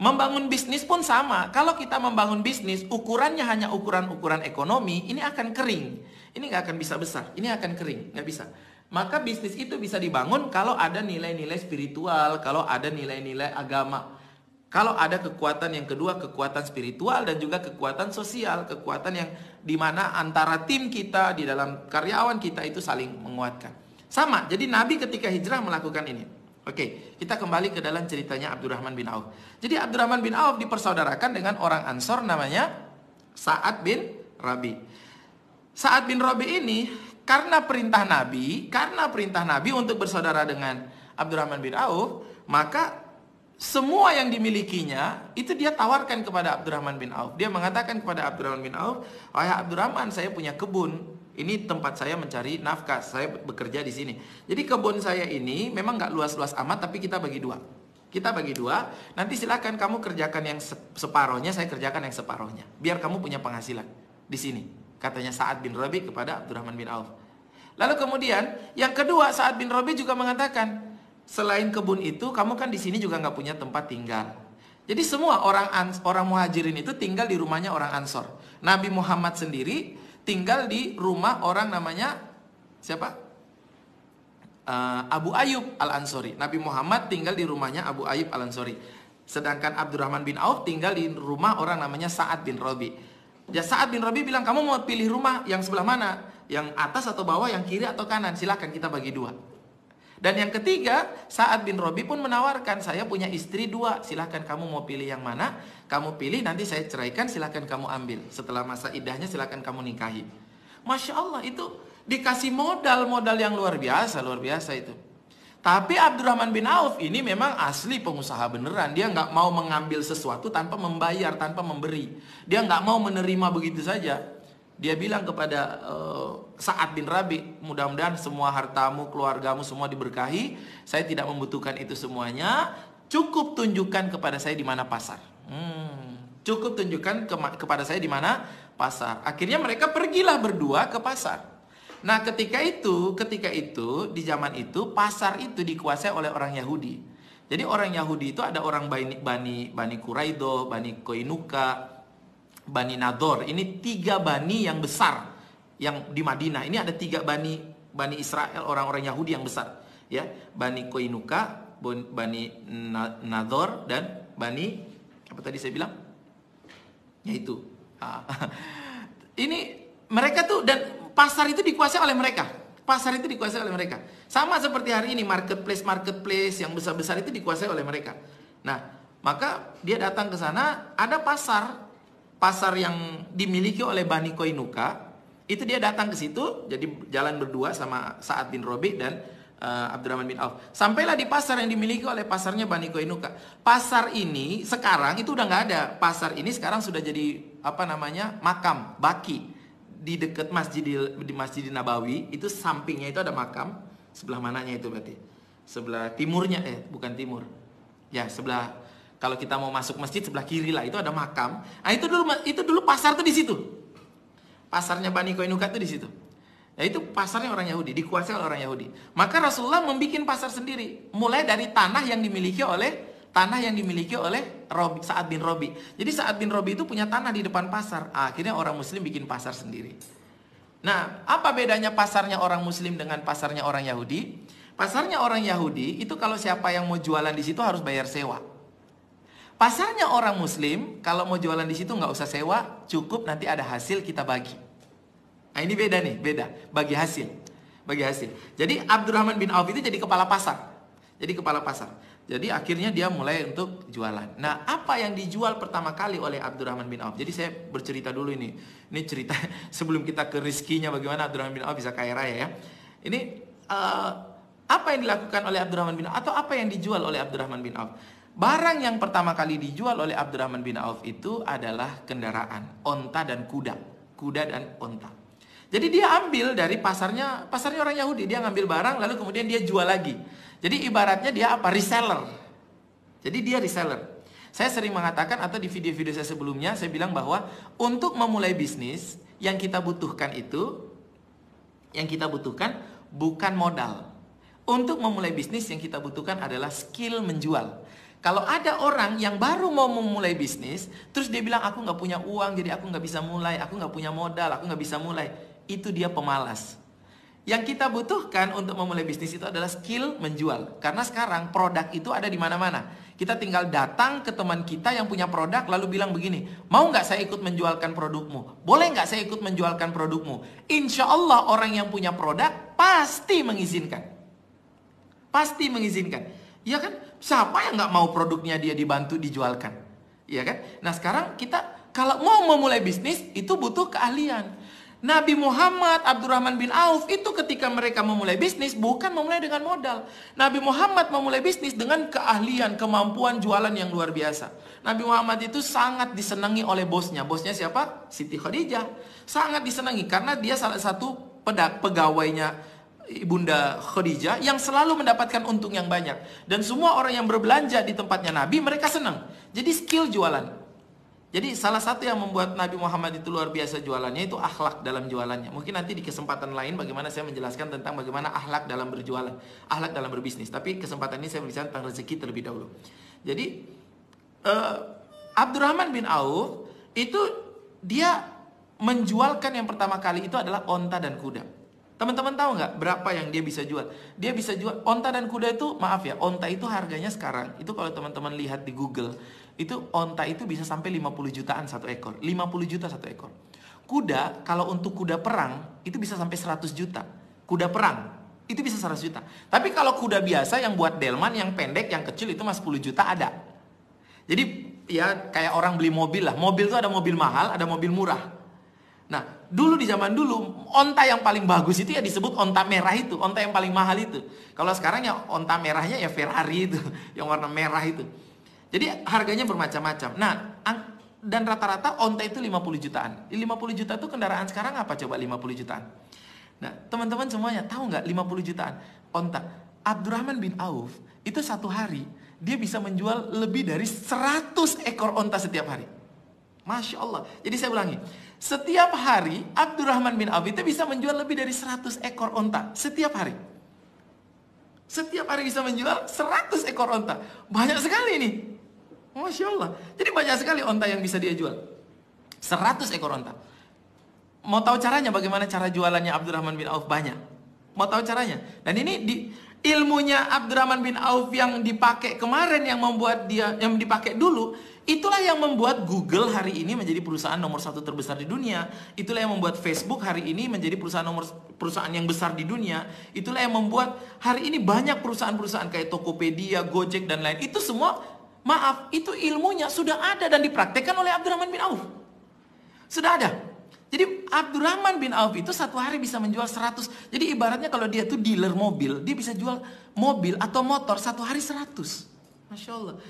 Membangun bisnis pun sama. Kalau kita membangun bisnis, ukurannya hanya ukuran-ukuran ekonomi, ini akan kering. Ini nggak akan bisa besar, ini akan kering, nggak bisa. Maka bisnis itu bisa dibangun kalau ada nilai-nilai spiritual, kalau ada nilai-nilai agama. Kalau ada kekuatan yang kedua, kekuatan spiritual dan juga kekuatan sosial, kekuatan yang dimana antara tim kita, di dalam karyawan kita itu saling menguatkan. Sama, jadi Nabi ketika hijrah melakukan ini. Oke, kita kembali ke dalam ceritanya Abdurrahman bin Auf. Jadi Abdurrahman bin Auf dipersaudarakan dengan orang Ansor namanya Sa'ad bin Rabi. Sa'ad bin Rabi ini karena perintah Nabi untuk bersaudara dengan Abdurrahman bin Auf, maka semua yang dimilikinya itu dia tawarkan kepada Abdurrahman bin Auf. Dia mengatakan kepada Abdurrahman bin Auf, "Wahai Abdurrahman, saya punya kebun. Ini tempat saya mencari nafkah. Saya bekerja di sini. Jadi kebun saya ini memang nggak luas-luas amat, tapi kita bagi 2. Kita bagi 2. Nanti silakan kamu kerjakan yang separohnya, saya kerjakan yang separohnya. Biar kamu punya penghasilan di sini." Katanya Sa'ad bin Rabi kepada Abdurrahman bin Auf. Lalu kemudian yang kedua, Sa'ad bin Rabi juga mengatakan, selain kebun itu, kamu kan di sini juga nggak punya tempat tinggal. Jadi semua orang Muhajirin itu tinggal di rumahnya orang Ansor. Nabi Muhammad sendiri tinggal di rumah orang namanya siapa? Abu Ayyub Al-Ansori. Nabi Muhammad tinggal di rumahnya Abu Ayyub Al-Ansori. Sedangkan Abdurrahman bin Auf tinggal di rumah orang namanya Sa'ad bin Rabi. Ya, Sa'ad bin Rabi bilang, kamu mau pilih rumah yang sebelah mana? Yang atas atau bawah, yang kiri atau kanan? Silakan, kita bagi 2. Dan yang ketiga, Sa'ad bin Rabi pun menawarkan, saya punya istri 2, silakan kamu mau pilih yang mana? Kamu pilih, nanti saya ceraikan, silakan kamu ambil. Setelah masa iddahnya silakan kamu nikahi. Masya Allah, itu dikasih modal yang luar biasa itu. Tapi Abdurrahman bin Auf ini memang asli pengusaha beneran. Dia nggak mau mengambil sesuatu tanpa membayar, tanpa memberi. Dia nggak mau menerima begitu saja. Dia bilang kepada Sa'ad bin Rabi, mudah-mudahan semua hartamu, keluargamu semua diberkahi. Saya tidak membutuhkan itu semuanya. Cukup tunjukkan kepada saya di mana pasar. Cukup tunjukkan kepada saya di mana pasar. Akhirnya mereka pergilah berdua ke pasar. Nah, ketika itu di zaman itu pasar itu dikuasai oleh orang Yahudi. Jadi orang Yahudi itu ada orang Bani Quraidah, Bani Koinuka, Bani Nador. Ini 3 bani yang besar yang di Madinah. Ini ada 3 bani Israel, orang-orang Yahudi yang besar, ya. Bani Koinuka, Bani Nador, dan Bani apa tadi saya bilang? Yaitu ini mereka tuh, dan pasar itu dikuasai oleh mereka. Sama seperti hari ini marketplace yang besar-besar itu dikuasai oleh mereka. Nah, maka dia datang ke sana, ada pasar yang dimiliki oleh Bani Koinuka. Itu dia datang ke situ, jadi jalan berdua sama Sa'ad bin Rabi dan Abdurrahman bin Auf. Sampailah di pasar yang dimiliki oleh pasarnya Bani Koinuka. Pasar ini sekarang itu udah nggak ada. Pasar ini sekarang sudah jadi makam, baki. Di dekat di Masjid Nabawi itu sampingnya itu ada makam. Sebelah mananya itu berarti? Sebelah timurnya, bukan timur. Ya, sebelah, kalau kita mau masuk masjid sebelah kiri lah itu ada makam. Nah, itu dulu pasar tuh di situ. Pasarnya Bani Koinuka tuh di situ. Nah, itu pasarnya orang Yahudi, dikuasai oleh orang Yahudi. Maka Rasulullah membuat pasar sendiri, mulai dari tanah yang dimiliki oleh Sa'ad bin Rabi. Jadi Sa'ad bin Rabi itu punya tanah di depan pasar. Akhirnya orang Muslim bikin pasar sendiri. Nah, apa bedanya pasarnya orang Muslim dengan pasarnya orang Yahudi? Pasarnya orang Yahudi itu kalau siapa yang mau jualan di situ harus bayar sewa. Pasarnya orang Muslim kalau mau jualan di situ nggak usah sewa, cukup nanti ada hasil kita bagi. Nah ini beda nih, beda. Bagi hasil. Bagi hasil. Jadi Abdurrahman bin Auf itu jadi kepala pasar. Jadi kepala pasar. Jadi akhirnya dia mulai untuk jualan. Nah apa yang dijual pertama kali oleh Abdurrahman bin Auf? Jadi saya bercerita dulu ini. Ini cerita sebelum kita ke rizkinya bagaimana Abdurrahman bin Auf bisa kaya raya ya. Ini apa yang dilakukan oleh Abdurrahman bin Auf? Atau apa yang dijual oleh Abdurrahman bin Auf? Barang yang pertama kali dijual oleh Abdurrahman bin Auf itu adalah kendaraan, onta dan kuda. Kuda dan onta. Jadi dia ambil dari pasarnya orang Yahudi. Dia ngambil barang lalu kemudian dia jual lagi. Jadi ibaratnya dia apa? Reseller. Jadi dia reseller. Saya sering mengatakan atau di video-video saya sebelumnya saya bilang bahwa untuk memulai bisnis yang kita butuhkan bukan modal. Untuk memulai bisnis yang kita butuhkan adalah skill menjual. Kalau ada orang yang baru mau memulai bisnis, terus dia bilang aku nggak punya uang, jadi aku nggak bisa mulai, aku nggak punya modal, aku nggak bisa mulai, itu dia pemalas. Yang kita butuhkan untuk memulai bisnis itu adalah skill menjual. Karena sekarang produk itu ada di mana-mana. Kita tinggal datang ke teman kita yang punya produk lalu bilang begini, mau nggak saya ikut menjualkan produkmu? Boleh nggak saya ikut menjualkan produkmu? Insya Allah orang yang punya produk pasti mengizinkan. Pasti mengizinkan. Ya kan? Siapa yang nggak mau produknya dia dibantu dijualkan? Ya kan? Nah sekarang kita kalau mau memulai bisnis itu butuh keahlian. Nabi Muhammad, Abdurrahman bin Auf itu ketika mereka memulai bisnis bukan memulai dengan modal. Nabi Muhammad memulai bisnis dengan keahlian, kemampuan jualan yang luar biasa. Nabi Muhammad itu sangat disenangi oleh bosnya. Bosnya siapa? Siti Khadijah. Sangat disenangi karena dia salah satu pegawainya Ibunda Khadijah yang selalu mendapatkan untung yang banyak. Dan semua orang yang berbelanja di tempatnya Nabi mereka senang. Jadi skill jualan. Jadi salah satu yang membuat Nabi Muhammad itu luar biasa jualannya itu akhlak dalam jualannya. Mungkin nanti di kesempatan lain bagaimana saya menjelaskan tentang bagaimana akhlak dalam berjualan, akhlak dalam berbisnis. Tapi kesempatan ini saya berbicara tentang rezeki terlebih dahulu. Jadi Abdurrahman bin Auf itu dia menjualkan yang pertama kali itu adalah onta dan kuda. Teman-teman tahu nggak berapa yang dia bisa jual? Dia bisa jual onta dan kuda itu, maaf ya, onta itu harganya sekarang itu kalau teman-teman lihat di Google itu onta itu bisa sampai 50 jutaan satu ekor. 50 juta satu ekor. Kuda, kalau untuk kuda perang, itu bisa sampai 100 juta. Kuda perang, itu bisa 100 juta. Tapi kalau kuda biasa yang buat delman, yang pendek, yang kecil, itu mas 10 juta ada. Jadi, ya kayak orang beli mobil lah. Mobil itu ada mobil mahal, ada mobil murah. Nah, dulu di zaman dulu, onta yang paling bagus itu ya disebut onta merah itu. Onta yang paling mahal itu. Kalau sekarang ya onta merahnya ya Ferrari itu. Yang warna merah itu. Jadi harganya bermacam-macam. Nah, dan rata-rata onta itu 50 jutaan. 50 juta itu kendaraan sekarang apa coba 50 jutaan? Nah, teman-teman semuanya tahu nggak 50 jutaan onta? Abdurrahman bin Auf itu satu hari dia bisa menjual lebih dari 100 ekor onta setiap hari. Masya Allah. Jadi saya ulangi. Setiap hari Abdurrahman bin Auf itu bisa menjual lebih dari 100 ekor onta setiap hari. Setiap hari bisa menjual 100 ekor onta. Banyak sekali ini. Masya Allah. Jadi banyak sekali onta yang bisa dia jual. 100 ekor onta. Mau tahu caranya bagaimana cara jualannya Abdurrahman bin Auf? Banyak. Mau tahu caranya? Dan ini di ilmunya Abdurrahman bin Auf yang dipakai kemarin, yang membuat dia, yang dipakai dulu, itulah yang membuat Google hari ini menjadi perusahaan nomor 1 terbesar di dunia. Itulah yang membuat Facebook hari ini menjadi perusahaan yang besar di dunia. Itulah yang membuat hari ini banyak perusahaan-perusahaan kayak Tokopedia, Gojek dan lain. Itu semua, maaf, itu ilmunya sudah ada dan dipraktekkan oleh Abdurrahman bin Auf. Sudah ada. Jadi Abdurrahman bin Auf itu satu hari bisa menjual 100. Jadi ibaratnya kalau dia tuh dealer mobil, dia bisa jual mobil atau motor satu hari 100. Masya Allah.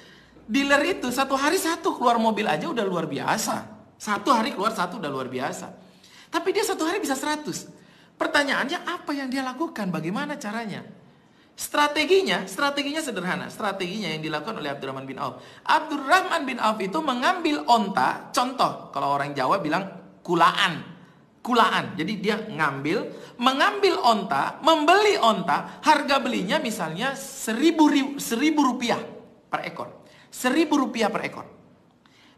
Dealer itu satu hari satu keluar mobil aja udah luar biasa. Satu hari keluar satu udah luar biasa. Tapi dia satu hari bisa 100. Pertanyaannya apa yang dia lakukan? Bagaimana caranya? Strateginya sederhana. Strateginya yang dilakukan oleh Abdurrahman bin Auf. Abdurrahman bin Auf itu mengambil onta. Contoh, kalau orang Jawa bilang kulaan. Jadi dia mengambil onta, membeli onta. Harga belinya misalnya 1.000 rupiah per ekor. 1.000 rupiah per ekor.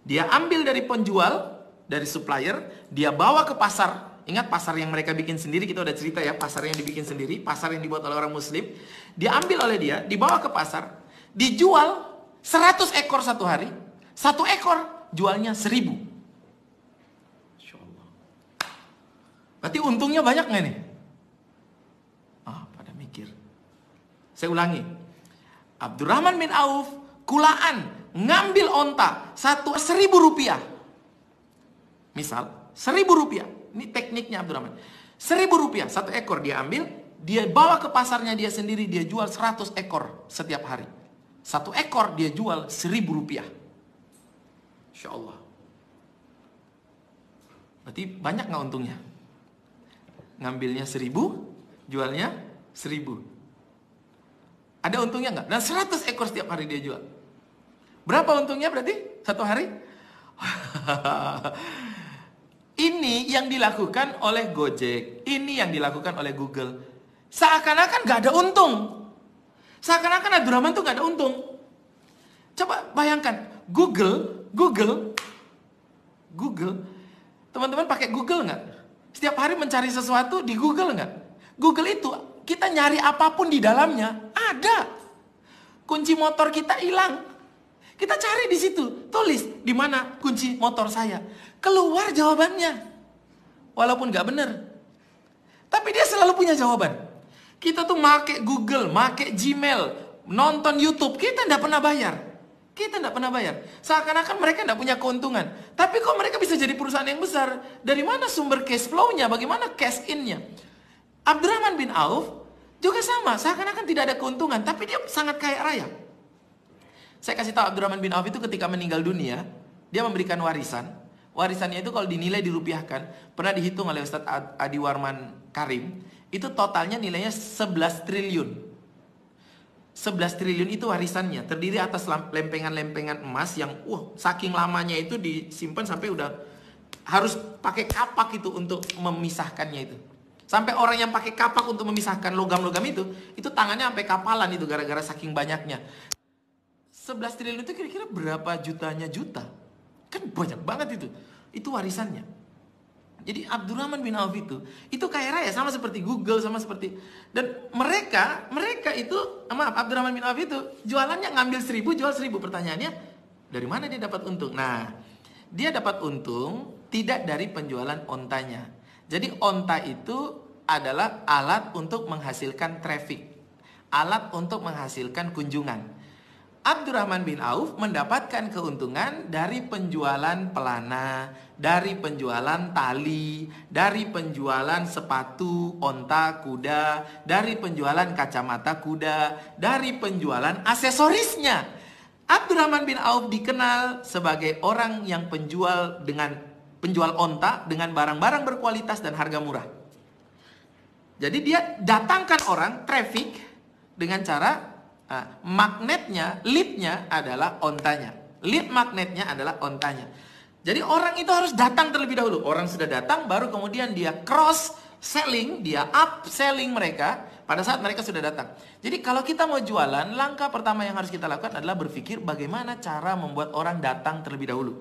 Dia ambil dari penjual, dari supplier, dia bawa ke pasar Ingat pasar yang mereka bikin sendiri, kita udah cerita ya, pasar yang dibikin sendiri, pasar yang dibuat oleh orang muslim, diambil oleh dia, dibawa ke pasar, dijual 100 ekor satu hari, satu ekor jualnya 1000. Insya Allah. Berarti untungnya banyak nggak nih? Pada mikir. Saya ulangi. Abdurrahman bin Auf, kulaan, ngambil onta, 1.000 rupiah. Misal, 1.000 rupiah. Ini tekniknya Abdurrahman. 1.000 rupiah, satu ekor dia ambil, dia bawa ke pasarnya dia sendiri, dia jual 100 ekor setiap hari. Satu ekor dia jual 1.000 rupiah. Insya Allah. Berarti banyak nggak untungnya? Ngambilnya 1.000, jualnya 1.000. Ada untungnya nggak? Dan 100 ekor setiap hari dia jual. Berapa untungnya berarti satu hari? Ini yang dilakukan oleh Gojek, ini yang dilakukan oleh Google. Seakan-akan gak ada untung. Seakan-akan Abdurrahman tuh gak ada untung. Coba bayangkan, Google, teman-teman pakai Google nggak? Setiap hari mencari sesuatu di Google nggak? Google itu kita nyari apapun di dalamnya ada. Kunci motor kita hilang, kita cari di situ, tulis di mana kunci motor saya. Keluar jawabannya. Walaupun gak benar. Tapi dia selalu punya jawaban. Kita tuh make Google, make Gmail, nonton YouTube, kita gak pernah bayar. Kita gak pernah bayar. Seakan-akan mereka gak punya keuntungan. Tapi kok mereka bisa jadi perusahaan yang besar? Dari mana sumber cash flow-nya? Bagaimana cash in-nya? Abdurrahman bin Auf juga sama. Seakan-akan tidak ada keuntungan. Tapi dia sangat kaya raya. Saya kasih tahu, Abdurrahman bin Auf itu ketika meninggal dunia, dia memberikan warisan. Warisannya itu kalau dinilai dirupiahkan, pernah dihitung oleh Ustadz Adi Warman Karim, itu totalnya nilainya 11 triliun. 11 triliun itu warisannya, terdiri atas lempengan-lempengan emas yang saking lamanya itu disimpan sampai udah harus pakai kapak itu untuk memisahkannya itu. Sampai orang yang pakai kapak untuk memisahkan logam-logam itu tangannya sampai kapalan itu gara-gara saking banyaknya. 11 triliun itu kira-kira berapa jutanya juta? Kan banyak banget itu. Itu warisannya. Jadi Abdurrahman bin Auf itu kaya raya, sama seperti Google, sama seperti, dan mereka itu, Abdurrahman bin Auf itu jualannya ngambil 1.000, jual 1.000. Pertanyaannya, dari mana dia dapat untung? Nah, dia dapat untung tidak dari penjualan ontanya. Jadi onta itu adalah alat untuk menghasilkan traffic, alat untuk menghasilkan kunjungan. Abdurrahman bin Auf mendapatkan keuntungan dari penjualan pelana, dari penjualan tali, dari penjualan sepatu, onta, kuda, dari penjualan kacamata kuda, dari penjualan aksesorisnya. Abdurrahman bin Auf dikenal sebagai orang yang penjual onta dengan barang-barang berkualitas dan harga murah. Jadi dia datangkan orang, traffic, dengan cara magnetnya, leadnya adalah ontanya. Lead magnetnya adalah ontanya. Jadi orang itu harus datang terlebih dahulu. Orang sudah datang, baru kemudian dia cross selling, dia upselling mereka pada saat mereka sudah datang. Jadi kalau kita mau jualan, langkah pertama yang harus kita lakukan adalah berpikir bagaimana cara membuat orang datang terlebih dahulu.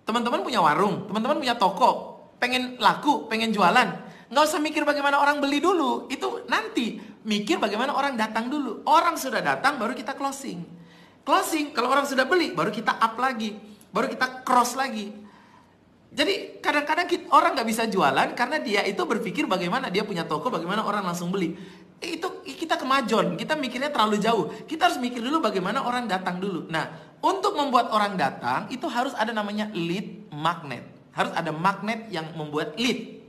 Teman-teman punya warung, teman-teman punya toko, pengen laku, pengen jualan. Nggak usah mikir bagaimana orang beli dulu, itu nanti. Mikir bagaimana orang datang dulu. Orang sudah datang, baru kita closing. Closing, kalau orang sudah beli, baru kita up lagi, baru kita cross lagi. Jadi kadang-kadang orang nggak bisa jualan karena dia itu berpikir bagaimana dia punya toko, bagaimana orang langsung beli. Itu kita kemajon, kita mikirnya terlalu jauh. Kita harus mikir dulu bagaimana orang datang dulu. Nah, untuk membuat orang datang, itu harus ada namanya lead magnet. Harus ada magnet yang membuat lead.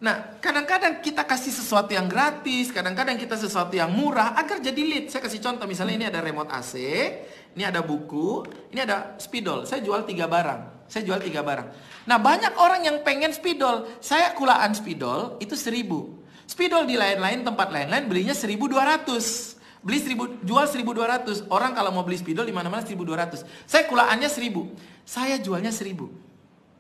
Nah, kadang-kadang kita kasih sesuatu yang gratis, kadang-kadang kita sesuatu yang murah agar jadi lead. Saya kasih contoh, misalnya ini ada remote AC, ini ada buku, ini ada spidol. Saya jual 3 barang. Nah, banyak orang yang pengen spidol. Saya kulaan spidol itu 1.000. Spidol di lain-lain tempat lain-lain belinya 1.200. Jual 1.200. Orang kalau mau beli spidol di mana-mana 1.200. Saya kulaannya 1.000. Saya jualnya 1.000.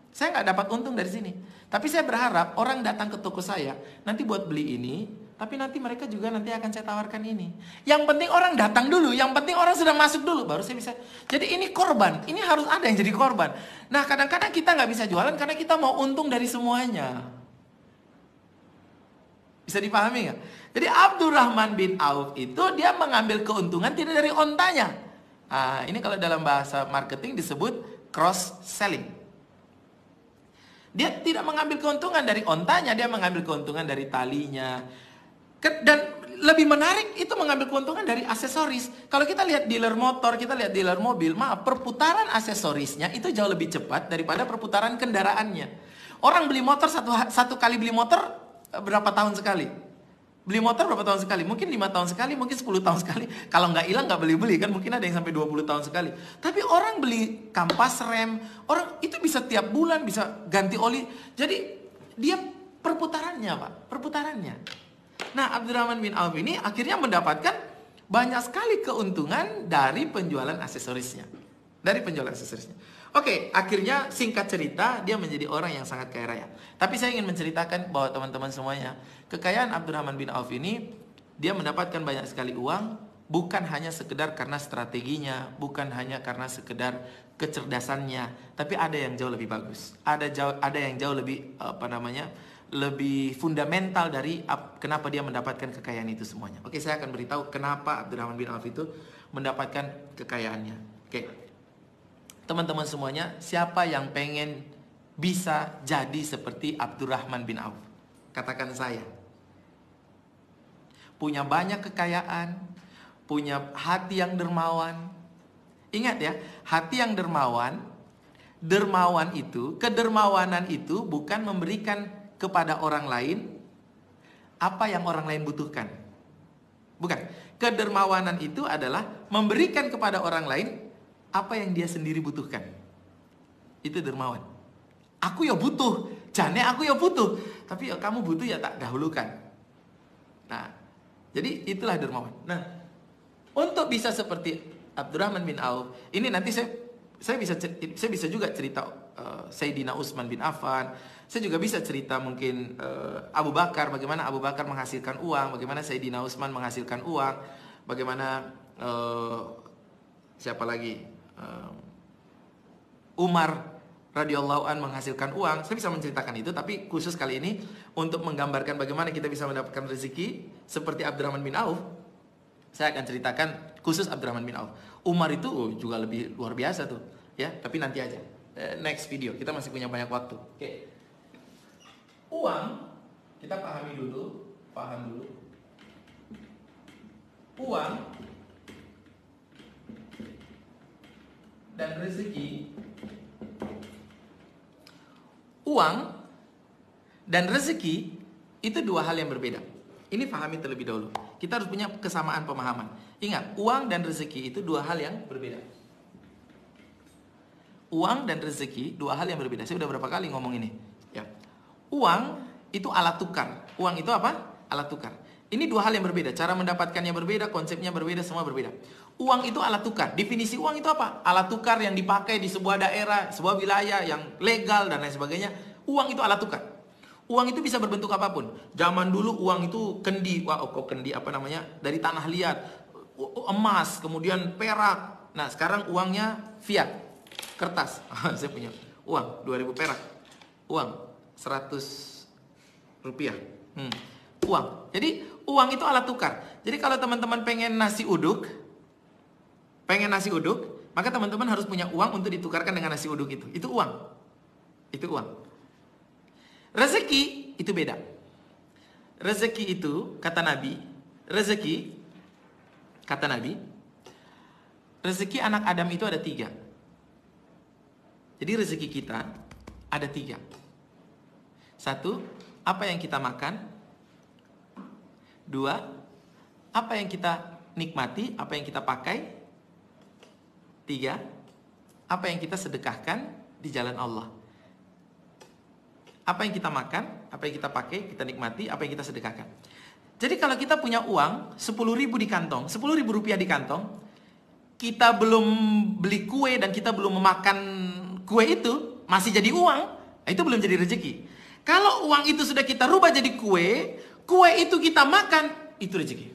Saya nggak dapat untung dari sini. Tapi saya berharap orang datang ke toko saya, nanti buat beli ini, Tapi nanti mereka juga nanti akan saya tawarkan ini. Yang penting orang datang dulu, yang penting orang sudah masuk dulu, baru saya bisa. Jadi ini korban, ini harus ada yang jadi korban. Nah kadang-kadang kita nggak bisa jualan karena kita mau untung dari semuanya. Bisa dipahami nggak? Jadi Abdurrahman bin Auf itu dia mengambil keuntungan tidak dari ontanya. Nah, ini kalau dalam bahasa marketing disebut cross selling. Dia tidak mengambil keuntungan dari ontanya, dia mengambil keuntungan dari talinya. Dan lebih menarik itu mengambil keuntungan dari aksesoris. Kalau kita lihat dealer motor, kita lihat dealer mobil, maaf, perputaran aksesorisnya itu jauh lebih cepat daripada perputaran kendaraannya. Orang beli motor satu kali beli motor berapa tahun sekali? Beli motor berapa tahun sekali? Mungkin 5 tahun sekali, mungkin 10 tahun sekali. Kalau nggak hilang nggak beli-beli kan, mungkin ada yang sampai 20 tahun sekali. Tapi orang beli kampas rem, orang itu bisa tiap bulan, bisa ganti oli. Jadi dia perputarannya Pak, perputarannya. Nah Abdurrahman bin Auf ini akhirnya mendapatkan banyak sekali keuntungan dari penjualan aksesorisnya. Dari penjualan aksesorisnya. Oke, akhirnya singkat cerita dia menjadi orang yang sangat kaya raya. Tapi saya ingin menceritakan bahwa teman-teman semuanya, kekayaan Abdurrahman bin Auf ini, dia mendapatkan banyak sekali uang, bukan hanya sekedar karena strateginya, bukan hanya karena sekedar kecerdasannya, tapi ada yang jauh lebih bagus. Ada yang jauh lebih lebih fundamental dari kenapa dia mendapatkan kekayaan itu semuanya. Oke, saya akan beritahu kenapa Abdurrahman bin Auf itu mendapatkan kekayaannya. Oke. Teman-teman semuanya, siapa yang pengen bisa jadi seperti Abdurrahman bin Auf? Katakan saya. Punya banyak kekayaan, punya hati yang dermawan. Ingat ya, hati yang dermawan kedermawanan itu bukan memberikan kepada orang lain apa yang orang lain butuhkan. Bukan. Kedermawanan itu adalah memberikan kepada orang lain apa yang dia sendiri butuhkan. Itu dermawan. Aku ya butuh, jane aku ya butuh, tapi ya kamu butuh ya tak dahulukan. Nah, jadi itulah dermawan. Nah, untuk bisa seperti Abdurrahman bin Auf, ini nanti saya bisa juga cerita Sayyidina Utsman bin Affan. Saya juga bisa cerita mungkin Abu Bakar, bagaimana Abu Bakar menghasilkan uang, bagaimana Sayyidina Utsman menghasilkan uang, bagaimana siapa lagi, Umar radhiyallahu an menghasilkan uang. Saya bisa menceritakan itu, tapi khusus kali ini untuk menggambarkan bagaimana kita bisa mendapatkan rezeki seperti Abdurrahman bin Auf, saya akan ceritakan khusus Abdurrahman bin Auf. Umar itu juga lebih luar biasa tuh, ya. Tapi nanti aja, next video. Kita masih punya banyak waktu. Oke. Uang, kita paham dulu. Uang dan rezeki. Uang dan rezeki itu dua hal yang berbeda. Ini pahami terlebih dahulu. Kita harus punya kesamaan pemahaman. Ingat, uang dan rezeki itu dua hal yang berbeda. Uang dan rezeki dua hal yang berbeda. Saya udah berapa kali ngomong ini, ya. Uang itu alat tukar. Uang itu apa? Alat tukar. Ini dua hal yang berbeda. Cara mendapatkannya berbeda, konsepnya berbeda, semua berbeda. Uang itu alat tukar. Definisi uang itu apa? Alat tukar yang dipakai di sebuah daerah, sebuah wilayah yang legal dan lain sebagainya. Uang itu alat tukar. Uang itu bisa berbentuk apapun. Zaman dulu uang itu kendi. Wah, kok kendi apa namanya? Dari tanah liat, emas, kemudian perak. Nah, sekarang uangnya fiat, kertas. Saya punya uang 2000 perak. Uang 100 rupiah. Uang. Jadi uang itu alat tukar. Jadi kalau teman-teman pengen nasi uduk, maka teman-teman harus punya uang untuk ditukarkan dengan nasi uduk itu. Itu uang. Itu uang. Rezeki itu beda. Rezeki itu kata Nabi, rezeki anak Adam itu ada 3. Jadi rezeki kita ada 3. 1, apa yang kita makan. 2, apa yang kita nikmati, apa yang kita pakai. 3, apa yang kita sedekahkan di jalan Allah. Apa yang kita makan, apa yang kita pakai, kita nikmati, apa yang kita sedekahkan. Jadi kalau kita punya uang 10.000 di kantong, 10.000 rupiah di kantong, kita belum beli kue dan kita belum memakan kue itu, masih jadi uang, itu belum jadi rezeki. Kalau uang itu sudah kita rubah jadi kue, kue itu kita makan, itu rezeki.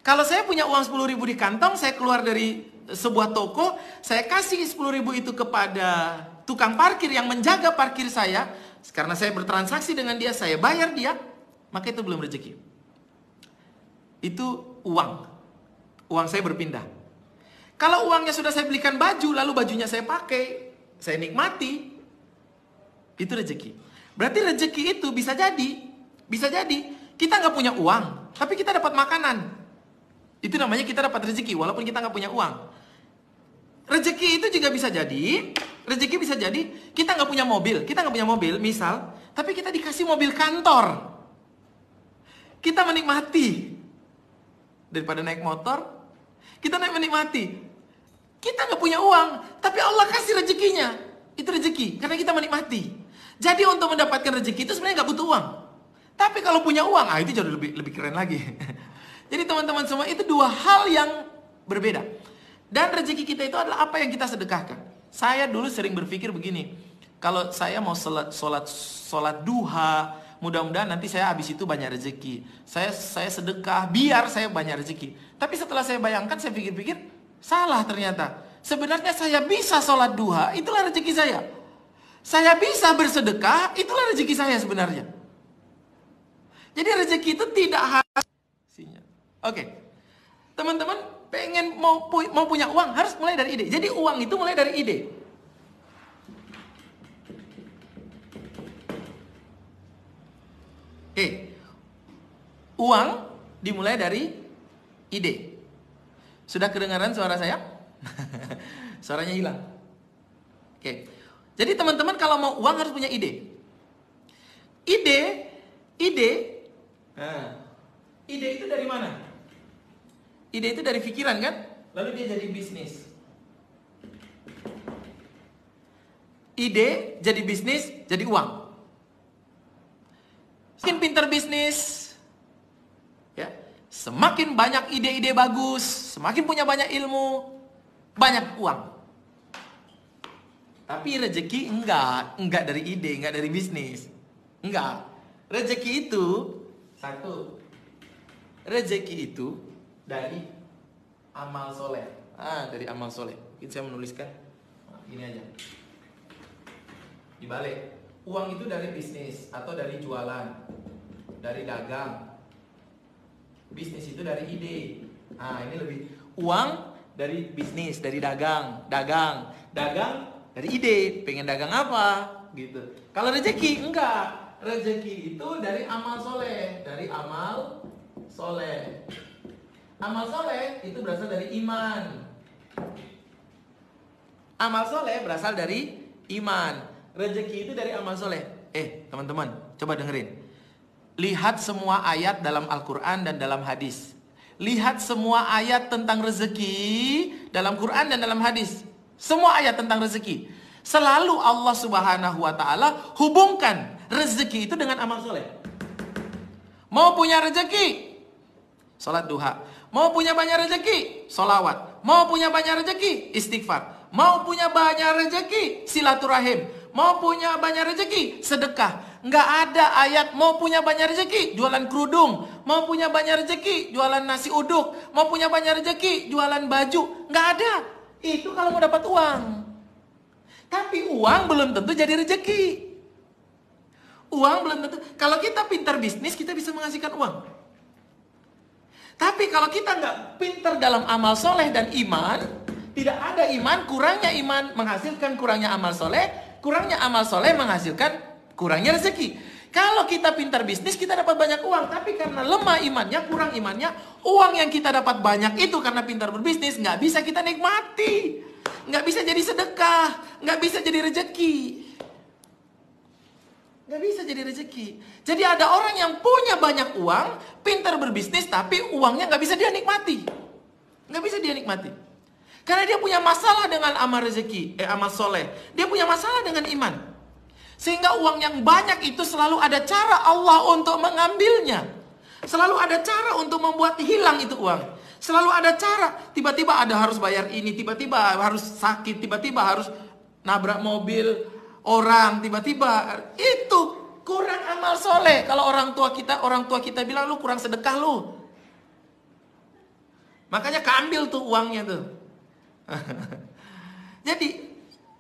Kalau saya punya uang 10.000 di kantong, saya keluar dari sebuah toko, saya kasih 10.000 itu kepada tukang parkir yang menjaga parkir saya, karena saya bertransaksi dengan dia, saya bayar dia, maka itu belum rezeki. Itu uang. Uang saya berpindah. Kalau uangnya sudah saya belikan baju, lalu bajunya saya pakai, saya nikmati, itu rezeki. Berarti rezeki itu bisa jadi kita nggak punya uang, tapi kita dapat makanan. Itu namanya kita dapat rezeki, walaupun kita nggak punya uang. Rezeki itu juga bisa jadi, kita nggak punya mobil, misal, tapi kita dikasih mobil kantor. Kita menikmati. Daripada naik motor, kita menikmati. Kita nggak punya uang, tapi Allah kasih rezekinya. Itu rezeki, karena kita menikmati. Jadi untuk mendapatkan rezeki itu sebenarnya nggak butuh uang. Tapi kalau punya uang, itu jauh lebih keren lagi. Jadi teman-teman semua, itu dua hal yang berbeda. Dan rezeki kita itu adalah apa yang kita sedekahkan. Saya dulu sering berpikir begini, kalau saya mau sholat duha, mudah-mudahan nanti saya habis itu banyak rezeki. Saya sedekah biar saya banyak rezeki. Tapi setelah saya bayangkan, saya pikir-pikir, salah ternyata. Sebenarnya saya bisa sholat duha, itulah rezeki saya. Saya bisa bersedekah, itulah rezeki saya sebenarnya. Jadi rezeki itu tidak harus. Oke, teman-teman pengen mau punya uang harus mulai dari ide. Jadi uang itu mulai dari ide. Uang dimulai dari ide. Sudah kedengaran suara saya? Suaranya hilang. Oke. Jadi teman-teman kalau mau uang harus punya ide. Ide itu dari mana? Ide itu dari pikiran kan? Lalu dia jadi bisnis. Ide jadi bisnis, jadi uang. Semakin pintar bisnis, ya, semakin banyak ide-ide bagus, semakin punya banyak ilmu, banyak uang. Tapi rezeki enggak dari ide, enggak dari bisnis. Enggak. Rezeki itu rezeki itu dari amal soleh. Dari amal soleh. Mungkin saya menuliskan gini aja. Dibalik. Uang itu dari bisnis atau dari jualan, dari dagang. Bisnis itu dari ide. Ini lebih. Uang dari bisnis, dari dagang. Dagang dari ide. Pengen dagang apa? Gitu. Kalau rezeki enggak. Rezeki itu dari amal soleh. Dari amal soleh. Amal soleh itu berasal dari iman. Amal soleh berasal dari iman. Rezeki itu dari amal soleh. Teman-teman, coba dengerin. Lihat semua ayat dalam Al-Quran dan dalam hadis. Lihat semua ayat tentang rezeki dalam Quran dan dalam hadis. Semua ayat tentang rezeki. Selalu Allah Subhanahu wa ta'ala hubungkan rezeki itu dengan amal soleh. Mau punya rezeki, sholat duha. Mau punya banyak rezeki, sholawat. Mau punya banyak rezeki, istighfar. Mau punya banyak rezeki, silaturahim. Mau punya banyak rezeki, sedekah. Nggak ada ayat mau punya banyak rezeki, jualan kerudung. Mau punya banyak rezeki, jualan nasi uduk. Mau punya banyak rezeki, jualan baju. Nggak ada. Itu kalau mau dapat uang. Tapi uang belum tentu jadi rezeki. Uang belum tentu. Kalau kita pintar bisnis, kita bisa menghasilkan uang. Tapi kalau kita nggak pintar dalam amal soleh dan iman, tidak ada iman, kurangnya iman menghasilkan kurangnya amal soleh, kurangnya amal soleh menghasilkan kurangnya rezeki. Kalau kita pintar bisnis, kita dapat banyak uang. Tapi karena lemah imannya, kurang imannya, uang yang kita dapat banyak itu karena pintar berbisnis, nggak bisa kita nikmati. Nggak bisa jadi sedekah, nggak bisa jadi rezeki. Nggak bisa jadi rezeki. Jadi ada orang yang punya banyak uang, pintar berbisnis, tapi uangnya nggak bisa dia nikmati. Nggak bisa dia nikmati. Karena dia punya masalah dengan amal rezeki, amal soleh. Dia punya masalah dengan iman. Sehingga uang yang banyak itu selalu ada cara Allah untuk mengambilnya. Selalu ada cara untuk membuat hilang itu uang. Selalu ada cara. Tiba-tiba ada harus bayar ini, tiba-tiba harus sakit, tiba-tiba harus nabrak mobil orang, tiba-tiba itu kurang amal soleh. Kalau orang tua kita bilang lu kurang sedekah lu. Makanya keambil tuh uangnya tuh. Jadi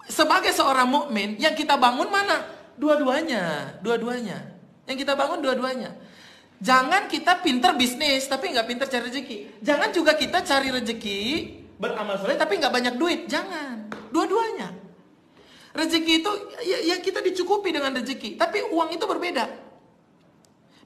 sebagai seorang mukmin yang kita bangun mana? Dua-duanya. Yang kita bangun dua-duanya. Jangan kita pinter bisnis tapi nggak pinter cari rezeki. Jangan juga kita cari rezeki beramal soleh tapi nggak banyak duit. Jangan. Dua-duanya. Rezeki itu ya kita dicukupi dengan rezeki, tapi uang itu berbeda.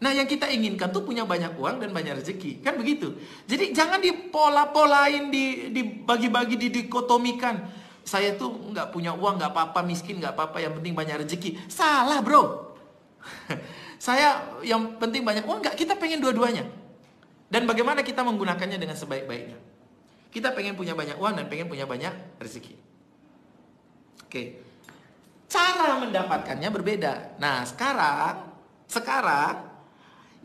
Nah, yang kita inginkan tuh punya banyak uang dan banyak rezeki, kan begitu. Jadi jangan dipola-polain, dibagi-bagi, didikotomikan. Saya tuh nggak punya uang, nggak apa-apa, miskin nggak apa-apa, yang penting banyak rezeki. Salah, bro. Saya yang penting banyak uang, nggak, kita pengen dua-duanya. Dan bagaimana kita menggunakannya dengan sebaik-baiknya. Kita pengen punya banyak uang dan pengen punya banyak rezeki. Oke. Cara mendapatkannya berbeda. Nah, sekarang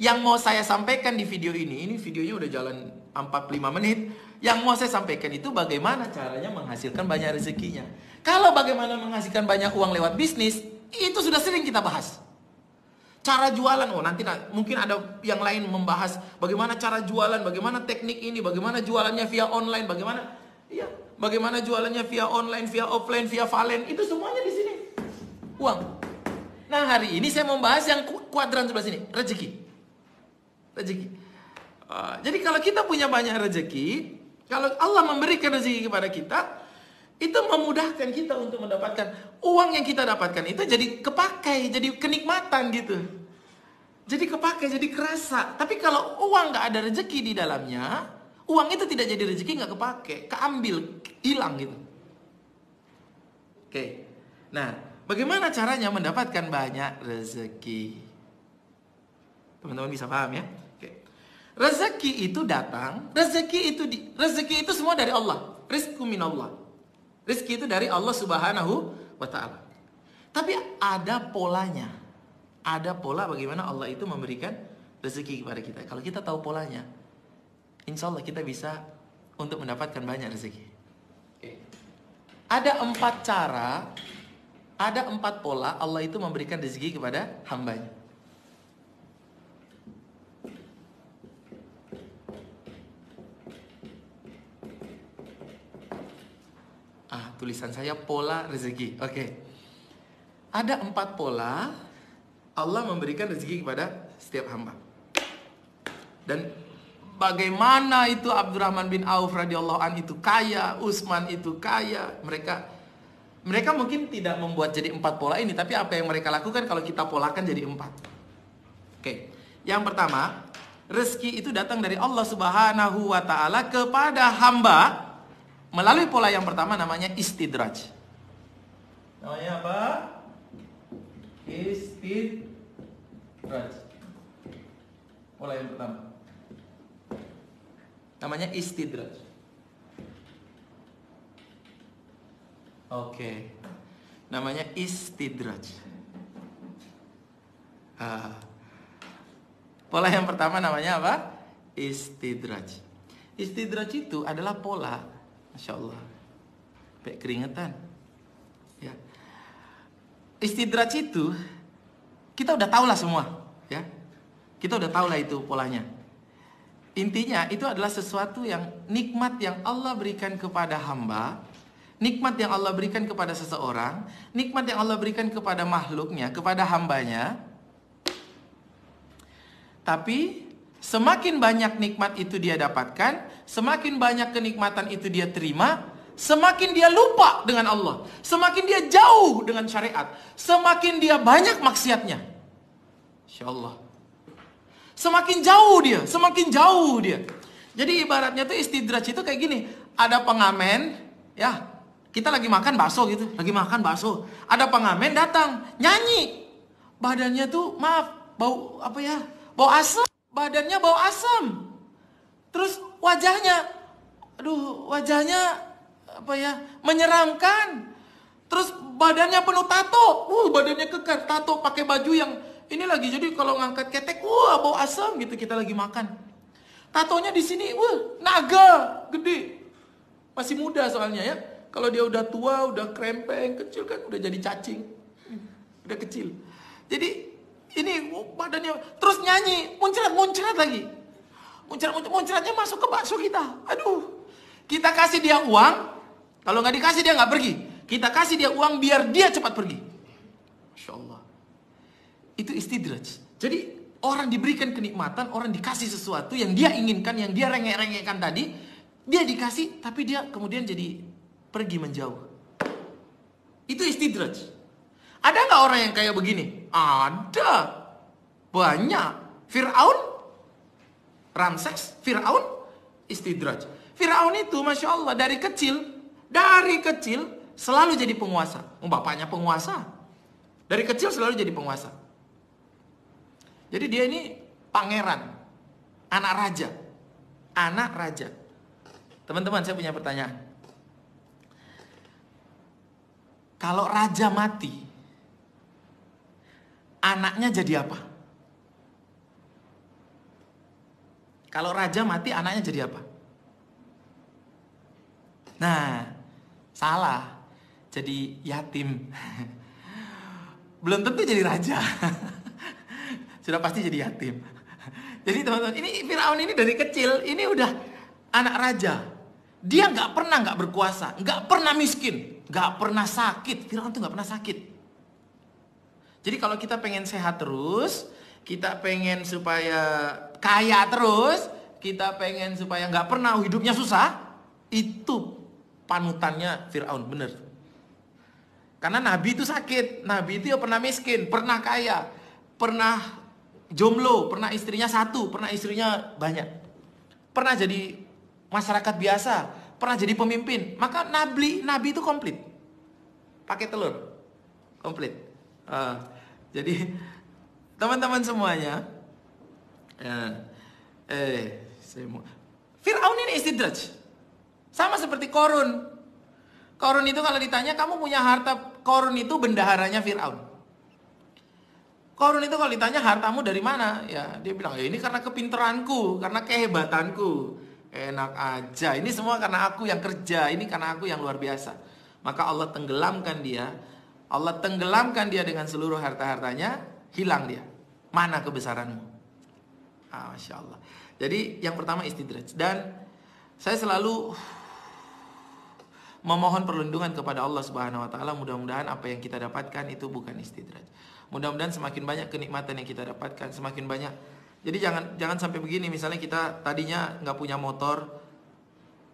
yang mau saya sampaikan di video ini videonya udah jalan 45 menit. Yang mau saya sampaikan itu bagaimana caranya menghasilkan banyak rezekinya. Kalau bagaimana menghasilkan banyak uang lewat bisnis, itu sudah sering kita bahas. Cara jualan, nanti mungkin ada yang lain membahas bagaimana cara jualan, bagaimana teknik ini, bagaimana jualannya via online, bagaimana jualannya via online, via offline, via valen, itu semuanya di sini. Uang. Nah, hari ini saya mau bahas yang kuadran sebelah sini, rezeki. Jadi kalau kita punya banyak rezeki, kalau Allah memberikan rezeki kepada kita, itu memudahkan kita untuk mendapatkan uang yang kita dapatkan itu jadi kepakai, jadi kenikmatan gitu. Jadi kepakai, jadi kerasa. Tapi kalau uang nggak ada rezeki di dalamnya, uang itu tidak jadi rezeki, nggak kepakai, keambil, hilang gitu. Oke. Nah, bagaimana caranya mendapatkan banyak rezeki? Teman-teman bisa paham ya? Oke. Rezeki itu datang, rezeki itu semua dari Allah. Rizqu minallah. Rezeki itu dari Allah Subhanahu wa ta'ala. Tapi ada polanya. Ada pola bagaimana Allah itu memberikan rezeki kepada kita. Kalau kita tahu polanya, insya Allah kita bisa untuk mendapatkan banyak rezeki. Oke. Ada 4 cara, ada 4 pola Allah itu memberikan rezeki kepada hambanya. Tulisan saya pola rezeki. Oke. Ada 4 pola Allah memberikan rezeki kepada setiap hamba. Dan bagaimana itu Abdurrahman bin Auf radhiyallahu an itu kaya, Utsman itu kaya. Mereka mungkin tidak membuat jadi 4 pola ini, tapi apa yang mereka lakukan kalau kita polakan jadi 4. Oke. Yang pertama, rezeki itu datang dari Allah Subhanahu wa ta'ala kepada hamba melalui pola yang pertama, namanya istidraj. Namanya apa? Istidraj. Pola yang pertama namanya istidraj. Oke. Namanya istidraj. Pola yang pertama namanya apa? Istidraj. Istidraj itu adalah pola, Masya Allah, sampai keringetan ya. Istidraj itu kita udah tahu lah semua ya. Kita udah tahu lah itu polanya. Intinya itu adalah sesuatu yang nikmat yang Allah berikan kepada hamba, nikmat yang Allah berikan kepada seseorang, nikmat yang Allah berikan kepada makhluknya, kepada hambanya. Tapi semakin banyak nikmat itu dia dapatkan, semakin banyak kenikmatan itu dia terima, semakin dia lupa dengan Allah, semakin dia jauh dengan syariat, semakin dia banyak maksiatnya. Insyaallah. Semakin jauh dia. Jadi ibaratnya tuh istidraj itu kayak gini. Ada pengamen, ya, kita lagi makan bakso gitu, Ada pengamen datang, nyanyi. Badannya tuh bau apa ya? Bau asam. Badannya bau asam. Terus wajahnya apa ya? Menyeramkan. Terus badannya penuh tato. Badannya kekar, tato, pakai baju yang ini lagi. Jadi kalau ngangkat ketek, bau asam gitu, kita lagi makan. Tatonya di sini, naga gede. Masih muda soalnya ya. Kalau dia udah tua, udah krempeng, kecil kan udah jadi cacing. Udah kecil. Jadi Ini badannya terus nyanyi, muncrat lagi. Muncratnya masuk ke bakso kita. Aduh. Kita kasih dia uang, kalau nggak dikasih dia nggak pergi. Kita kasih dia uang biar dia cepat pergi. Masya Allah. Itu istidraj. Jadi orang diberikan kenikmatan, orang dikasih sesuatu yang dia inginkan, yang dia rengek-rengekkan tadi, dia dikasih, tapi dia kemudian jadi pergi menjauh. Itu istidraj. Ada nggak orang yang kayak begini? Ada. Banyak. Fir'aun, Ramses, Fir'aun, istidraj. Fir'aun itu Masya Allah dari kecil selalu jadi penguasa. Bapaknya penguasa. Dari kecil selalu jadi penguasa. Jadi dia ini pangeran, anak raja. Anak raja. Teman-teman, saya punya pertanyaan. Kalau raja mati, anaknya jadi apa? Kalau raja mati, anaknya jadi apa? Nah, salah. Jadi yatim. Belum tentu jadi raja. Sudah pasti jadi yatim. Jadi teman-teman, ini Firaun ini dari kecil, ini udah anak raja. Dia nggak pernah nggak berkuasa, nggak pernah miskin, nggak pernah sakit. Firaun tuh nggak pernah sakit. Jadi kalau kita pengen sehat terus, kita pengen supaya kaya terus, kita pengen supaya nggak pernah hidupnya susah, itu panutannya Firaun, bener. Karena Nabi itu sakit, Nabi itu ya pernah miskin, pernah kaya, pernah jomblo, pernah istrinya satu, pernah istrinya banyak, pernah jadi masyarakat biasa, pernah jadi pemimpin. Maka Nabi itu komplit, pakai telur, komplit. Jadi teman-teman semuanya, Fir'aun ini istidraj. Sama seperti Korun. Korun itu kalau ditanya, kamu punya harta, Korun itu bendaharanya Fir'aun. Korun itu kalau ditanya, hartamu dari mana? Ya, dia bilang, ya ini karena kepinteranku, karena kehebatanku. Enak aja, ini semua karena aku yang kerja, ini karena aku yang luar biasa. Maka Allah tenggelamkan dia. Allah tenggelamkan dia dengan seluruh harta-hartanya, hilang dia. Mana kebesaranmu? Masya Allah. Jadi yang pertama istidraj. Dan saya selalu memohon perlindungan kepada Allah Subhanahu wa taala, mudah-mudahan apa yang kita dapatkan itu bukan istidraj. Mudah-mudahan semakin banyak kenikmatan yang kita dapatkan, semakin banyak. Jadi jangan sampai begini, misalnya kita tadinya nggak punya motor,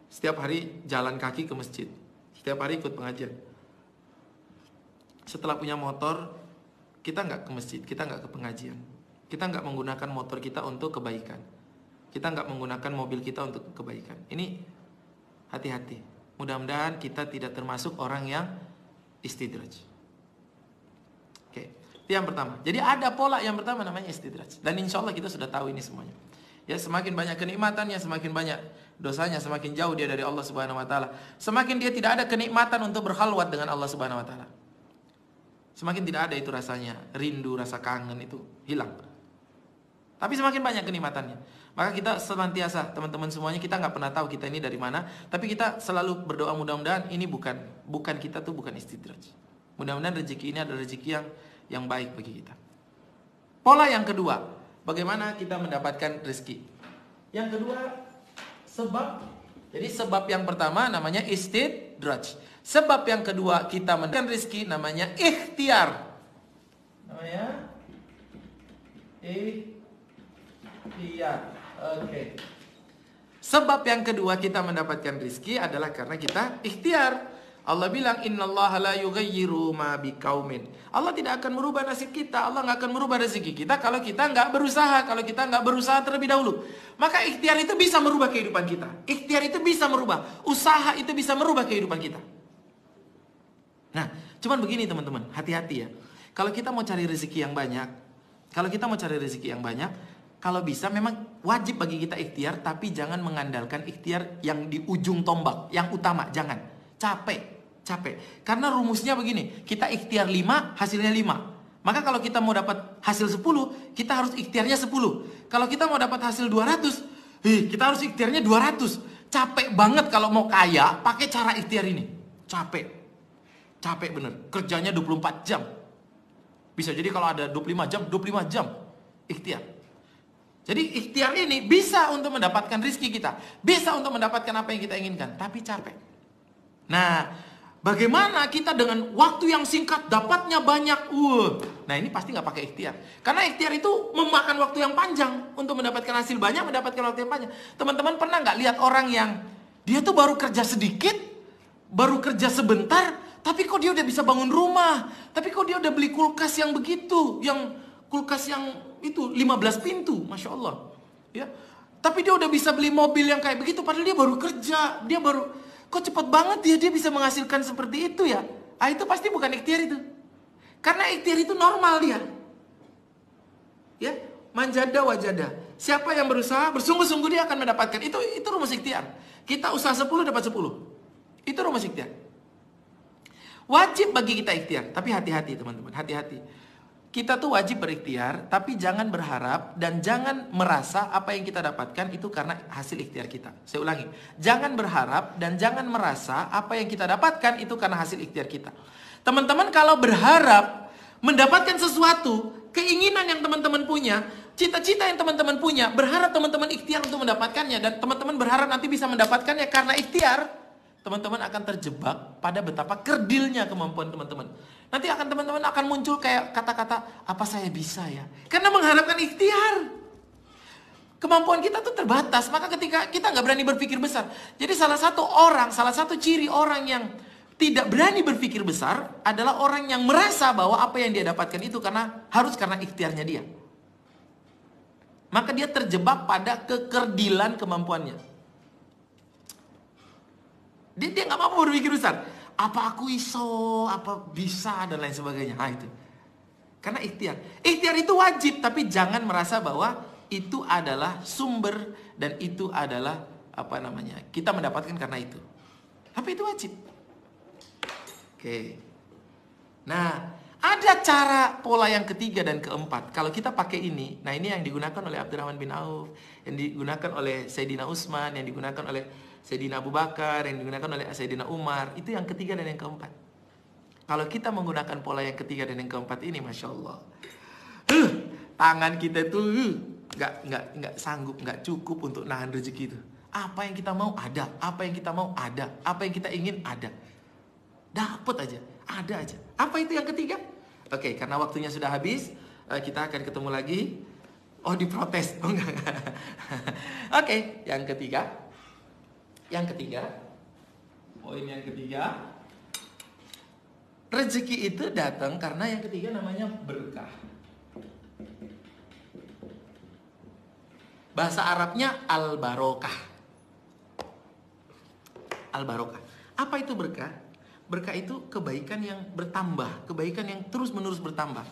setiap hari jalan kaki ke masjid, setiap hari ikut pengajian. Setelah punya motor, kita nggak ke masjid, kita nggak ke pengajian, kita nggak menggunakan motor kita untuk kebaikan, kita nggak menggunakan mobil kita untuk kebaikan. Ini hati-hati. Mudah-mudahan kita tidak termasuk orang yang istidraj. Oke, itu yang pertama. Jadi ada pola yang pertama namanya istidraj. Dan insya Allah kita sudah tahu ini semuanya. Ya, semakin banyak kenikmatannya, semakin banyak dosanya, semakin jauh dia dari Allah Subhanahu wa taala. Semakin dia tidak ada kenikmatan untuk berkhalwat dengan Allah Subhanahu wa taala. Semakin tidak ada itu rasanya, rindu, rasa kangen itu hilang. Tapi semakin banyak kenikmatannya. Maka kita senantiasa, teman-teman semuanya, kita nggak pernah tahu kita ini dari mana. Tapi kita selalu berdoa, mudah-mudahan ini bukan kita tuh bukan istidraj. Mudah-mudahan rezeki ini adalah rezeki yang baik bagi kita. Pola yang kedua, bagaimana kita mendapatkan rezeki. Yang kedua, sebab. Jadi sebab yang pertama namanya istidraj. Sebab yang kedua kita mendapatkan rezeki namanya ikhtiar. Namanya ikhtiar. Oke. Sebab yang kedua kita mendapatkan rezeki adalah karena kita ikhtiar. Allah bilang, innallaha la yughayyiru ma biqaumin. Allah tidak akan merubah nasib kita, Allah nggak akan merubah rezeki kita kalau kita nggak berusaha, kalau kita nggak berusaha terlebih dahulu. Maka ikhtiar itu bisa merubah kehidupan kita. Ikhtiar itu bisa merubah, usaha itu bisa merubah kehidupan kita. Nah, cuman begini teman-teman, hati-hati ya. Kalau kita mau cari rezeki yang banyak, kalau bisa memang wajib bagi kita ikhtiar, tapi jangan mengandalkan ikhtiar yang di ujung tombak, yang utama, jangan. Capek. Karena rumusnya begini, kita ikhtiar 5, hasilnya 5. Maka kalau kita mau dapat hasil 10, kita harus ikhtiarnya 10. Kalau kita mau dapat hasil 200, kita harus ikhtiarnya 200. Capek banget kalau mau kaya pakai cara ikhtiar ini. Capek bener, kerjanya 24 jam. Bisa jadi kalau ada 25 jam, 25 jam ikhtiar. Jadi ikhtiar ini bisa untuk mendapatkan rizki kita, bisa untuk mendapatkan apa yang kita inginkan, tapi capek. Nah, bagaimana kita dengan waktu yang singkat dapatnya banyak? Nah ini pasti nggak pakai ikhtiar. Karena ikhtiar itu memakan waktu yang panjang untuk mendapatkan hasil banyak, mendapatkan waktu yang panjang. Teman-teman pernah nggak lihat orang yang dia tuh baru kerja sedikit, baru kerja sebentar, tapi kok dia udah bisa bangun rumah, tapi kok dia udah beli kulkas yang begitu, yang kulkas yang itu 15 pintu, Masya Allah. Ya, tapi dia udah bisa beli mobil yang kayak begitu, padahal dia baru kerja, dia baru, kok cepat banget dia bisa menghasilkan seperti itu ya? Ah itu pasti bukan ikhtiar itu, karena ikhtiar itu normal dia. Ya, manjada wajada. Siapa yang berusaha bersungguh-sungguh dia akan mendapatkan. Itu rumus ikhtiar. Kita usaha 10 dapat 10. Itu rumus ikhtiar. Wajib bagi kita ikhtiar, tapi hati-hati teman-teman, hati-hati. Kita tuh wajib berikhtiar, tapi jangan berharap dan jangan merasa apa yang kita dapatkan itu karena hasil ikhtiar kita. Saya ulangi, jangan berharap dan jangan merasa apa yang kita dapatkan itu karena hasil ikhtiar kita. Teman-teman kalau berharap mendapatkan sesuatu, keinginan yang teman-teman punya, cita-cita yang teman-teman punya, berharap teman-teman ikhtiar untuk mendapatkannya, dan teman-teman berharap nanti bisa mendapatkannya karena ikhtiar, teman-teman akan terjebak pada betapa kerdilnya kemampuan teman-teman. Nanti teman-teman akan muncul kayak kata-kata, apa saya bisa ya? Karena mengharapkan ikhtiar. Kemampuan kita tuh terbatas, maka ketika kita nggak berani berpikir besar. Jadi salah satu ciri orang yang tidak berani berpikir besar adalah orang yang merasa bahwa apa yang dia dapatkan itu harus karena ikhtiarnya dia. Maka dia terjebak pada kekerdilan kemampuannya. Dia nggak mampu berpikir besar. Apa aku iso, apa bisa, dan lain sebagainya. Nah itu. Karena ikhtiar. Ikhtiar itu wajib, tapi jangan merasa bahwa itu adalah sumber dan itu adalah kita mendapatkan karena itu. Tapi itu wajib. Oke. Nah, ada cara pola yang ketiga dan keempat. Kalau kita pakai ini, nah ini yang digunakan oleh Abdurrahman bin Auf, yang digunakan oleh Sayyidina Utsman, yang digunakan oleh Sayyidina Abu Bakar, yang digunakan oleh Sayyidina Umar. Itu yang ketiga dan yang keempat. Kalau kita menggunakan pola yang ketiga dan yang keempat ini, Masya Allah, tangan kita itu nggak sanggup, nggak cukup untuk nahan rezeki itu. Apa yang kita mau ada, apa yang kita mau ada, apa yang kita ingin ada. Dapat aja, ada aja. Apa itu yang ketiga? Oke, karena waktunya sudah habis, kita akan ketemu lagi. Oh, diprotes. Oh, enggak. Oke, yang ketiga. Poin yang ketiga. Rezeki itu datang karena yang ketiga namanya berkah. Bahasa Arabnya al-barokah. Al-barokah. Apa itu berkah? Berkah itu kebaikan yang bertambah, kebaikan yang terus-menerus bertambah.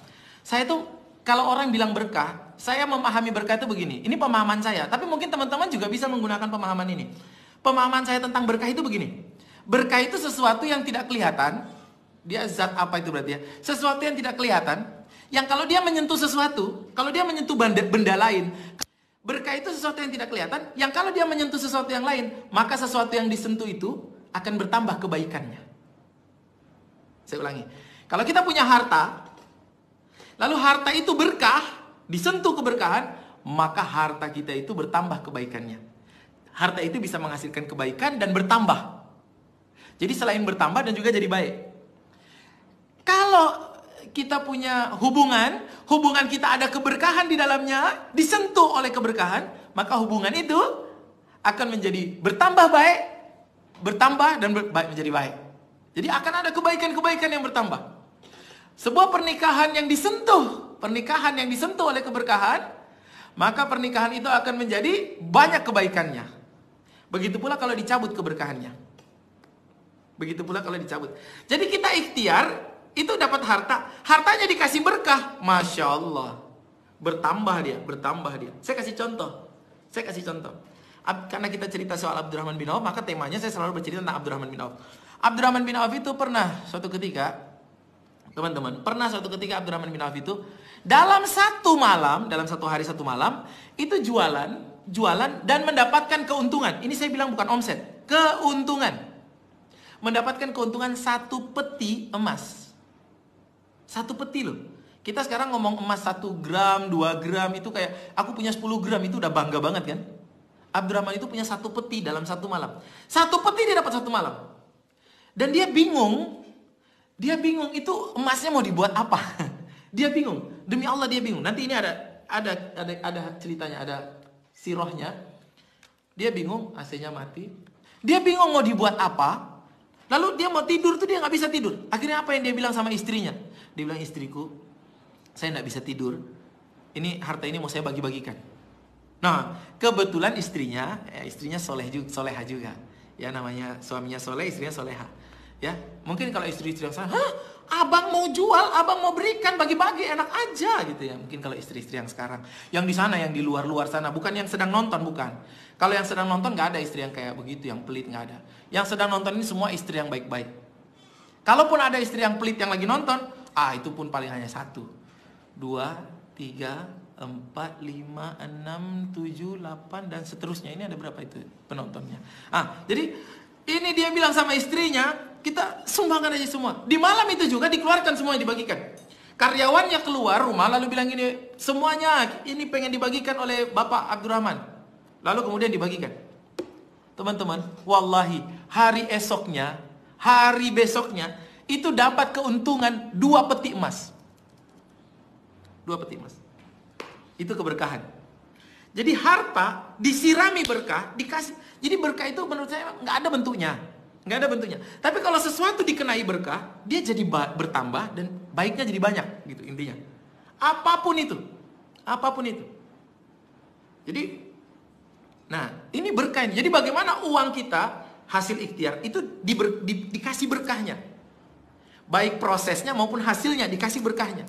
Saya tuh kalau orang bilang berkah, saya memahami berkah itu begini. Ini pemahaman saya, tapi mungkin teman-teman juga bisa menggunakan pemahaman ini. Pemahaman saya tentang berkah itu begini. Berkah itu sesuatu yang tidak kelihatan. Dia zat apa itu berarti ya? Sesuatu yang tidak kelihatan, yang kalau dia menyentuh sesuatu, kalau dia menyentuh benda lain, berkah itu sesuatu yang tidak kelihatan, yang kalau dia menyentuh sesuatu yang lain, maka sesuatu yang disentuh itu akan bertambah kebaikannya. Saya ulangi. Kalau kita punya harta, lalu harta itu berkah, disentuh keberkahan, maka harta kita itu bertambah kebaikannya. Harta itu bisa menghasilkan kebaikan dan bertambah. Jadi selain bertambah dan juga jadi baik. Kalau kita punya hubungan kita ada keberkahan di dalamnya, disentuh oleh keberkahan, maka hubungan itu akan menjadi bertambah baik, bertambah dan menjadi baik. Jadi akan ada kebaikan-kebaikan yang bertambah. Sebuah pernikahan yang disentuh oleh keberkahan, maka pernikahan itu akan menjadi banyak kebaikannya. Begitu pula kalau dicabut keberkahannya. Begitu pula kalau dicabut. Jadi kita ikhtiar, itu dapat harta. Hartanya dikasih berkah. Masya Allah. Bertambah dia. Saya kasih contoh. Karena kita cerita soal Abdurrahman bin Auf, maka temanya saya selalu bercerita tentang Abdurrahman bin Auf. Abdurrahman bin Auf itu pernah suatu ketika, teman-teman, Abdurrahman bin Auf itu dalam satu hari satu malam, itu jualan dan mendapatkan keuntungan. Ini saya bilang bukan omset, keuntungan. Mendapatkan keuntungan 1 peti emas. 1 peti loh. Kita sekarang ngomong emas 1 gram, 2 gram itu kayak aku punya 10 gram itu udah bangga banget kan. Abdurrahman itu punya 1 peti dalam 1 malam. 1 peti dia dapat 1 malam. Dan dia bingung itu emasnya mau dibuat apa. Dia bingung. Demi Allah dia bingung. Nanti ini ada ceritanya, ada sirahnya. Dia bingung, AC-nya mati. Dia bingung mau dibuat apa. Lalu dia mau tidur tuh dia nggak bisa tidur. Akhirnya apa yang dia bilang sama istrinya? Dia bilang, istriku, saya nggak bisa tidur. Ini harta ini mau saya bagi-bagikan. Nah, kebetulan istrinya soleha juga. Ya, namanya suaminya soleh, istrinya soleha. Ya, mungkin kalau istri-istri yang sana, abang mau jual, abang mau berikan, bagi-bagi, enak aja gitu ya. Mungkin kalau istri-istri yang sekarang, yang di sana, yang di luar-luar sana, bukan yang sedang nonton, bukan. Kalau yang sedang nonton nggak ada istri yang kayak begitu, yang pelit, nggak ada. Yang sedang nonton ini semua istri yang baik-baik. Kalaupun ada istri yang pelit yang lagi nonton, itu pun paling hanya 1, 2, 3, 4, 5, 6, 7, 8 dan seterusnya. Ini ada berapa itu penontonnya? Jadi ini dia bilang sama istrinya, kita sumbangkan aja semua. Di malam itu juga dikeluarkan semuanya, dibagikan. Karyawannya keluar rumah lalu bilang gini, semuanya ini pengen dibagikan oleh Bapak Abdurrahman. Lalu kemudian dibagikan. Teman-teman, wallahi hari besoknya itu dapat keuntungan 2 peti emas. 2 peti emas. Itu keberkahan. Jadi harta disirami berkah, dikasih. Jadi berkah itu menurut saya nggak ada bentuknya. Nggak ada bentuknya. Tapi kalau sesuatu dikenai berkah, dia jadi bertambah dan baiknya jadi banyak gitu intinya. Apapun itu. Jadi, nah ini berkah ini. Jadi bagaimana uang kita hasil ikhtiar itu dikasih berkahnya. Baik prosesnya maupun hasilnya dikasih berkahnya.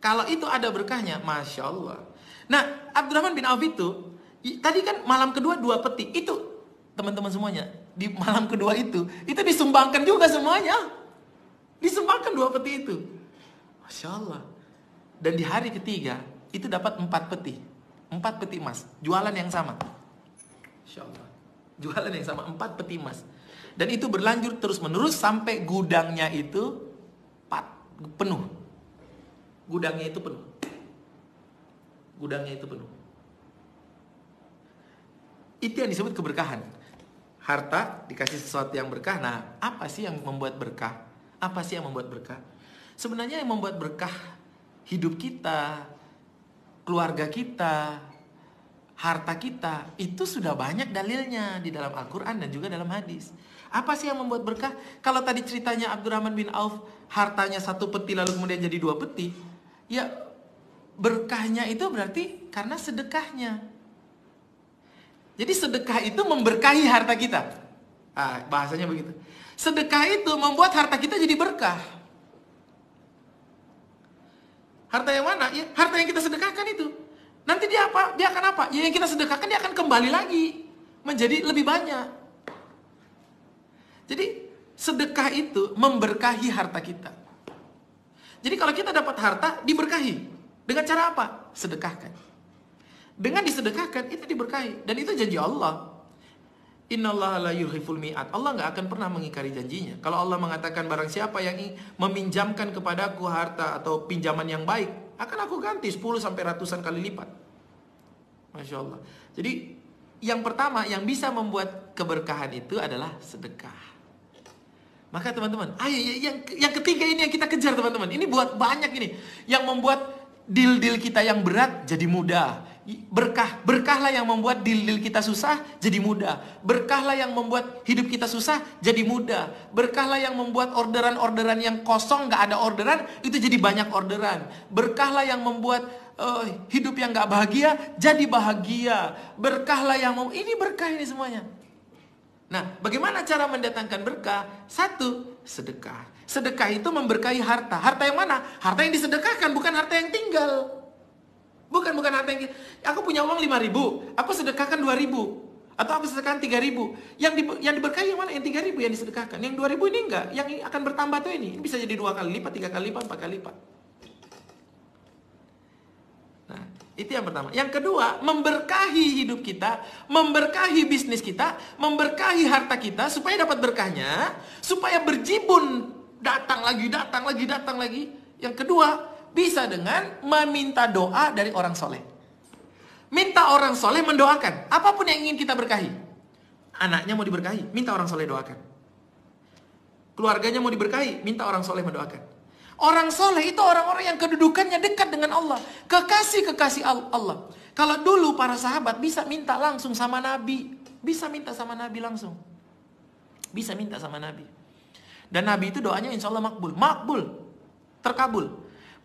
Kalau itu ada berkahnya, Masya Allah. Nah, Abdurrahman bin Auf itu, tadi kan malam kedua 2 peti. Itu, teman-teman semuanya, di malam kedua itu disumbangkan juga semuanya. Disumbangkan 2 peti itu. Masya Allah. Dan di hari ketiga, itu dapat 4 peti. 4 peti emas. Jualan yang sama. Masya Allah. Jualan yang sama, 4 peti emas. Dan itu berlanjut terus-menerus sampai gudangnya itu penuh. Gudangnya itu penuh. Itu yang disebut keberkahan. Harta dikasih sesuatu yang berkah. Nah, apa sih yang membuat berkah? Sebenarnya yang membuat berkah hidup kita, keluarga kita, harta kita, itu sudah banyak dalilnya di dalam Al-Quran dan juga dalam hadis. Apa sih yang membuat berkah? Kalau tadi ceritanya Abdurrahman bin Auf, hartanya 1 peti lalu kemudian jadi 2 peti, ya berkahnya itu berarti karena sedekahnya. Jadi sedekah itu memberkahi harta kita. Bahasanya begitu. Sedekah itu membuat harta kita jadi berkah. Harta yang mana? Ya, harta yang kita sedekahkan itu. Nanti dia apa? Dia akan apa? Ya, yang kita sedekahkan dia akan kembali lagi menjadi lebih banyak. Jadi sedekah itu memberkahi harta kita. Jadi kalau kita dapat harta, diberkahi. Dengan cara apa? Sedekahkan. Dengan disedekahkan, itu diberkahi. Dan itu janji Allah. Innallaha la yukhiful mi'ad. Allah gak akan pernah mengingkari janjinya. Kalau Allah mengatakan barang siapa yang meminjamkan kepadaku harta atau pinjaman yang baik, akan aku ganti 10 sampai ratusan kali lipat. Masya Allah. Jadi yang pertama yang bisa membuat keberkahan itu adalah sedekah. Maka teman-teman, yang ketiga ini yang kita kejar teman-teman. Ini buat banyak ini. Yang membuat deal-deal kita yang berat jadi mudah. Berkahlah yang membuat deal-deal kita susah jadi mudah. Berkahlah yang membuat hidup kita susah jadi mudah. Berkahlah yang membuat orderan-orderan yang kosong gak ada orderan itu jadi banyak orderan. Berkahlah yang membuat hidup yang gak bahagia jadi bahagia. Berkahlah yang ini berkah ini semuanya. Nah, bagaimana cara mendatangkan berkah? 1, sedekah. Sedekah itu memberkahi harta. Harta yang mana? Harta yang disedekahkan, bukan harta yang tinggal. Bukan harta yang... Aku punya uang 5.000, aku sedekahkan 2.000. Atau aku sedekahkan 3.000. Yang diberkahi yang mana? Yang 3.000 yang disedekahkan. Yang 2.000 ini enggak. Yang akan bertambah tuh ini. Bisa jadi 2 kali lipat, 3 kali lipat, 4 kali lipat. Nah, itu yang pertama. Yang kedua, memberkahi hidup kita, memberkahi bisnis kita, memberkahi harta kita supaya dapat berkahnya, supaya berjibun datang lagi. Yang kedua, Bisa dengan meminta doa dari orang soleh. Minta orang soleh mendoakan. Apapun yang ingin kita berkahi. Anaknya mau diberkahi, minta orang soleh doakan. Keluarganya mau diberkahi, minta orang soleh mendoakan. Orang soleh itu orang-orang yang kedudukannya dekat dengan Allah. Kekasih-kekasih Allah. Kalau dulu para sahabat bisa minta langsung sama Nabi. Bisa minta sama Nabi langsung. Bisa minta sama Nabi. Dan Nabi itu doanya insya Allah makbul. Makbul. Terkabul.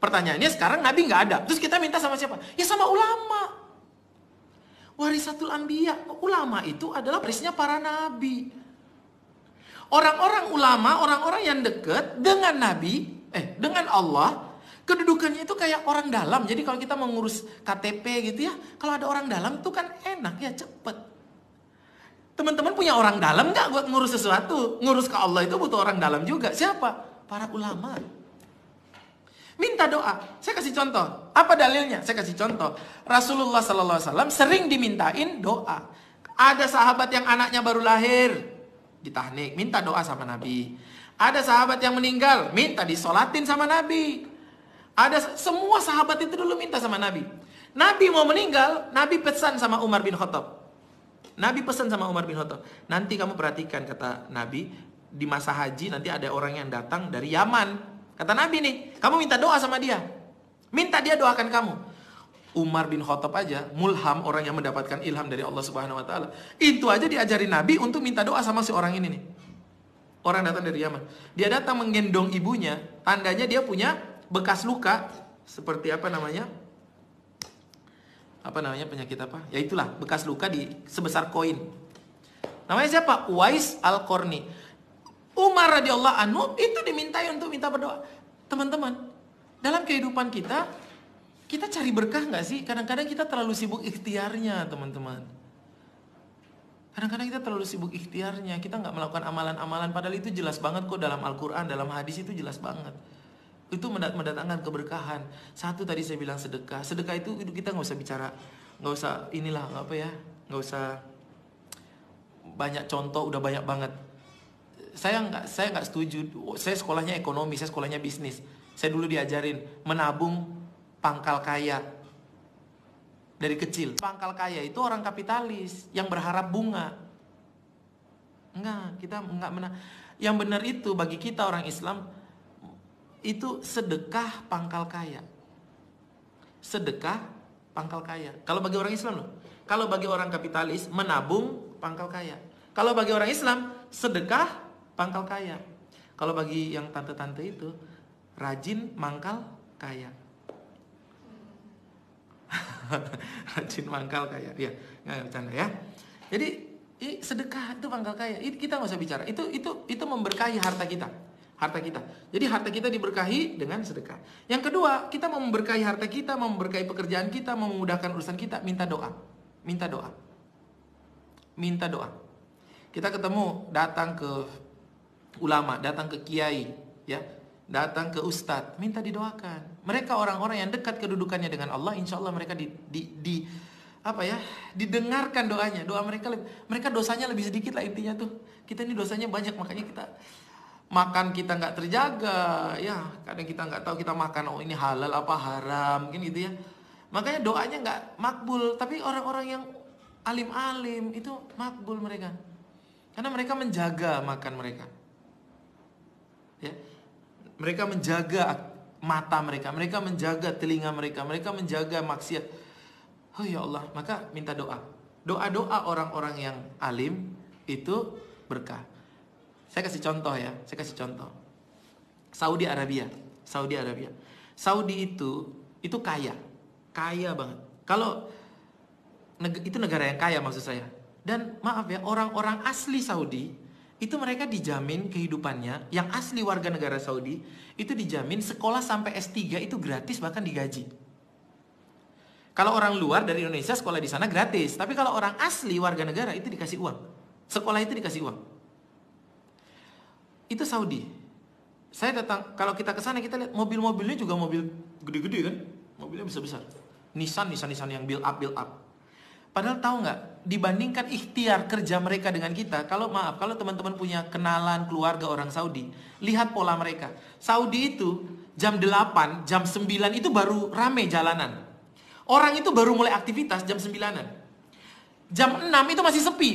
Pertanyaannya sekarang Nabi nggak ada. Terus kita minta sama siapa? Ya sama ulama. Warisatul Anbiya. Ulama itu adalah warisnya para Nabi. Orang-orang ulama, orang-orang yang dekat dengan Nabi, dengan Allah, kedudukannya itu kayak orang dalam. Jadi kalau kita mengurus KTP gitu ya, kalau ada orang dalam itu kan enak ya, cepet. Teman-teman punya orang dalam nggak buat ngurus sesuatu? Ngurus ke Allah itu butuh orang dalam juga. Siapa? Para ulama. Minta doa. Saya kasih contoh. Apa dalilnya? Saya kasih contoh. Rasulullah SAW sering dimintain doa. Ada sahabat yang anaknya baru lahir, ditahnik, minta doa sama Nabi. Ada sahabat yang meninggal, minta disolatin sama Nabi. Ada semua sahabat itu dulu minta sama Nabi. Nabi mau meninggal, Nabi pesan sama Umar bin Khattab. Nabi pesan sama Umar bin Khattab. Nanti kamu perhatikan, kata Nabi, di masa haji nanti ada orang yang datang dari Yaman. Kata Nabi nih, kamu minta doa sama dia. Minta dia doakan kamu. Umar bin Khattab aja, mulham, orang yang mendapatkan ilham dari Allah Subhanahu wa taala. Itu aja diajari Nabi untuk minta doa sama si orang ini nih. Orang datang dari Yaman. Dia datang menggendong ibunya, tandanya dia punya bekas luka seperti apa namanya? Apa namanya penyakit apa? Ya itulah, bekas luka sebesar koin. Namanya siapa? Uwais Al-Qarni. Umar radhiyallahu anhu itu dimintai untuk minta berdoa. Teman-teman, dalam kehidupan kita cari berkah nggak sih? Kadang-kadang kita terlalu sibuk ikhtiarnya, teman-teman. Kadang-kadang kita terlalu sibuk ikhtiarnya. Kita nggak melakukan amalan-amalan. Padahal itu jelas banget kok dalam Al-Quran, dalam hadis itu jelas banget. Itu mendatangkan keberkahan. Satu tadi saya bilang sedekah. Sedekah itu kita nggak usah bicara, nggak usah inilah apa ya, nggak usah banyak contoh. Udah banyak banget. Saya nggak setuju. Saya sekolahnya ekonomi, saya sekolahnya bisnis. Saya dulu diajarin menabung pangkal kaya dari kecil. Pangkal kaya itu orang kapitalis yang berharap bunga. Enggak, kita enggak benar. Yang benar itu bagi kita orang Islam itu sedekah pangkal kaya. Sedekah pangkal kaya. Kalau bagi orang Islam loh. Kalau bagi orang kapitalis menabung pangkal kaya. Kalau bagi orang Islam sedekah pangkal kaya. Kalau bagi yang tante-tante itu rajin mangkal kaya. Rajin mangkal kaya. Ya, nggak bercanda ya. Jadi sedekah itu pangkal kaya. Kita nggak usah bicara. Itu memberkahi harta kita. Harta kita. Jadi harta kita diberkahi dengan sedekah. Yang kedua, kita mau memberkahi harta kita, mau memberkahi pekerjaan kita, mau memudahkan urusan kita, minta doa. Minta doa. Minta doa. Kita ketemu, datang ke ulama, datang ke kiai, ya, datang ke ustadz, minta didoakan. Mereka orang-orang yang dekat kedudukannya dengan Allah, insya Allah mereka didengarkan doanya. Doa mereka dosanya lebih sedikit lah intinya tuh. Kita ini dosanya banyak, makanya kita makan kita nggak terjaga, ya. Kadang kita nggak tahu kita makan, oh ini halal apa haram, mungkin gitu ya. Makanya doanya nggak makbul. Tapi orang-orang yang alim-alim itu makbul mereka, karena mereka menjaga makan mereka. Ya, mereka menjaga mata mereka menjaga telinga mereka menjaga maksiat. Oh ya Allah, maka minta doa. Doa-doa orang-orang yang alim itu berkah. Saya kasih contoh ya, Saudi Arabia. Saudi itu kaya banget. Kalau itu negara yang kaya maksud saya. Dan maaf ya, orang-orang asli Saudi itu mereka dijamin kehidupannya, yang asli warga negara Saudi itu dijamin sekolah sampai S3 itu gratis, bahkan digaji. Kalau orang luar dari Indonesia sekolah di sana gratis, tapi kalau orang asli warga negara itu dikasih uang. Sekolah itu dikasih uang. Itu Saudi. Saya datang, kalau kita ke sana kita lihat mobil-mobilnya juga mobil gede-gede kan, mobilnya besar-besar. Nissan yang build up. Padahal tahu nggak, dibandingkan ikhtiar kerja mereka dengan kita, kalau teman-teman punya kenalan keluarga orang Saudi, lihat pola mereka. Saudi itu jam 8, jam 9 itu baru rame jalanan. Orang itu baru mulai aktivitas jam 9-an. Jam 6 itu masih sepi,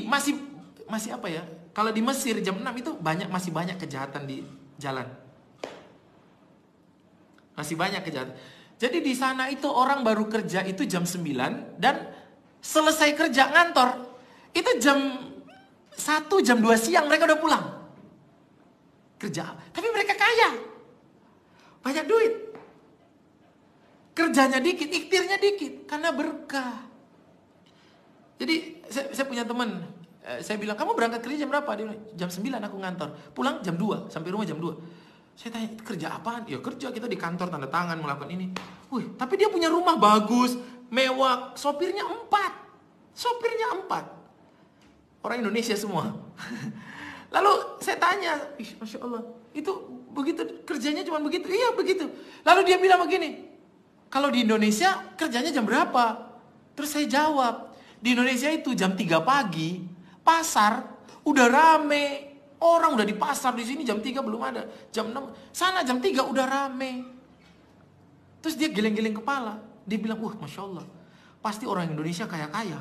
masih apa ya? Kalau di Mesir jam 6 itu masih banyak kejahatan di jalan. Masih banyak kejahatan. Jadi di sana itu orang baru kerja itu jam 9 dan selesai kerja ngantor itu jam 1, jam 2 siang mereka udah pulang. Kerja. Tapi mereka kaya. Banyak duit. Kerjanya dikit, ikhtiarnya dikit karena berkah. Jadi saya punya teman, saya bilang, "Kamu berangkat kerja jam berapa?" Dia bilang, "Jam 9 aku ngantor. Pulang jam 2, sampai rumah jam 2." Saya tanya, "Kerja apaan?" "Ya kerja, kita di kantor tanda tangan melakukan ini." Wih, tapi dia punya rumah bagus, mewah, sopirnya 4. Sopirnya 4. Orang Indonesia semua. Lalu saya tanya, Masya Allah, itu begitu, kerjanya cuma begitu? Iya begitu. Lalu dia bilang begini, "Kalau di Indonesia kerjanya jam berapa?" Terus saya jawab, di Indonesia itu jam 3 pagi, pasar udah rame. Orang udah di pasar, di sini jam 3 belum ada. Jam 6, sana jam 3 udah rame. Terus dia geleng-geleng kepala. Dia bilang, Masya Allah, pasti orang Indonesia kaya-kaya.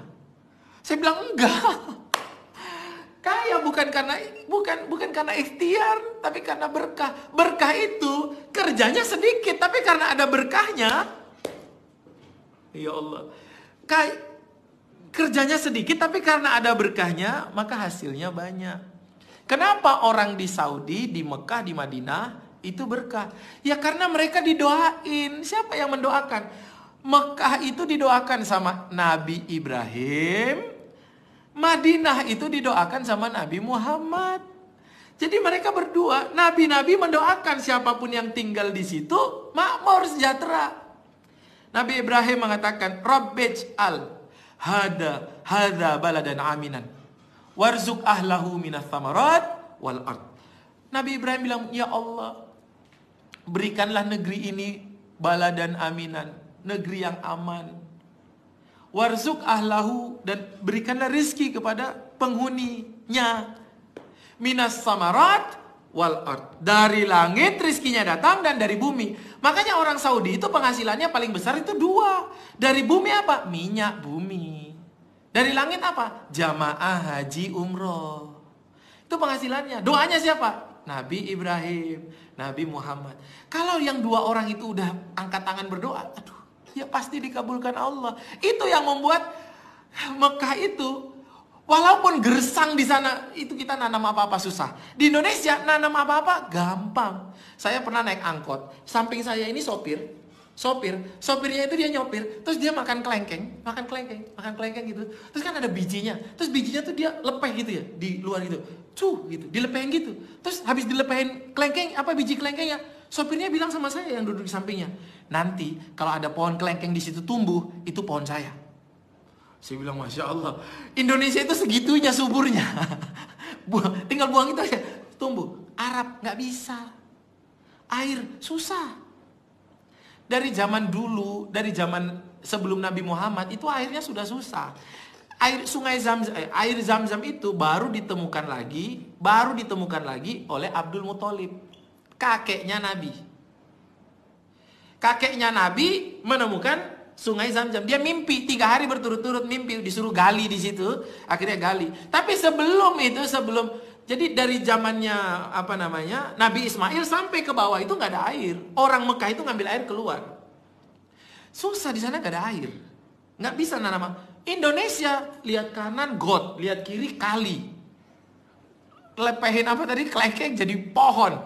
Saya bilang, enggak. Kaya bukan karena ikhtiar, tapi karena berkah. Berkah itu kerjanya sedikit, tapi karena ada berkahnya, ya Allah, kerjanya sedikit, tapi karena ada berkahnya, maka hasilnya banyak. Kenapa orang di Saudi, di Mekah, di Madinah itu berkah? Ya karena mereka didoain. Siapa yang mendoakan? Mekah itu didoakan sama Nabi Ibrahim. Madinah itu didoakan sama Nabi Muhammad. Jadi mereka berdua, nabi-nabi mendoakan siapapun yang tinggal di situ makmur, sejahtera. Nabi Ibrahim mengatakan, "Rabbij'al hadza baladan aminan warzuq ahlahu minas thamarat wal ard." Nabi Ibrahim bilang, "Ya Allah, berikanlah negeri ini baladan aminan, negeri yang aman. Warzuq ahlahu, dan berikanlah rizki kepada penghuninya. Minas samarat wal ard, dari langit rizkinya datang dan dari bumi." Makanya orang Saudi itu penghasilannya paling besar itu 2. Dari bumi apa? Minyak bumi. Dari langit apa? Jamaah haji umroh. Itu penghasilannya. Doanya siapa? Nabi Ibrahim, Nabi Muhammad. Kalau yang 2 orang itu udah angkat tangan berdoa, aduh, ya pasti dikabulkan Allah. Itu yang membuat Mekah itu, walaupun gersang di sana, itu kita nanam apa-apa susah. Di Indonesia nanam apa-apa gampang. Saya pernah naik angkot, samping saya ini sopirnya itu dia nyopir, terus dia makan kelengkeng gitu. Terus kan ada bijinya, terus bijinya tuh dia lepeh gitu ya, di luar gitu, gitu, dilepehin gitu. Terus habis dilepehin kelengkeng, biji kelengkengnya, sopirnya bilang sama saya yang duduk di sampingnya, "Nanti kalau ada pohon kelengkeng di situ tumbuh, itu pohon saya." Saya bilang, Masya Allah, Indonesia itu segitunya suburnya. Tinggal buang itu aja, tumbuh. Arab nggak bisa. Air susah. Dari zaman dulu, dari zaman sebelum Nabi Muhammad, itu airnya sudah susah. Air Zam-Zam itu baru ditemukan lagi oleh Abdul Muthalib, kakeknya Nabi. Kakeknya Nabi menemukan Sungai Zam-Zam. Dia mimpi 3 hari berturut-turut, mimpi disuruh gali di situ, akhirnya gali. Tapi jadi dari zamannya Nabi Ismail sampai ke bawah itu nggak ada air. Orang Mekah itu ngambil air keluar. Susah di sana, nggak ada air, nggak bisa nanam. Indonesia, lihat kanan got, lihat kiri kali, lepehin kelengkeng jadi pohon.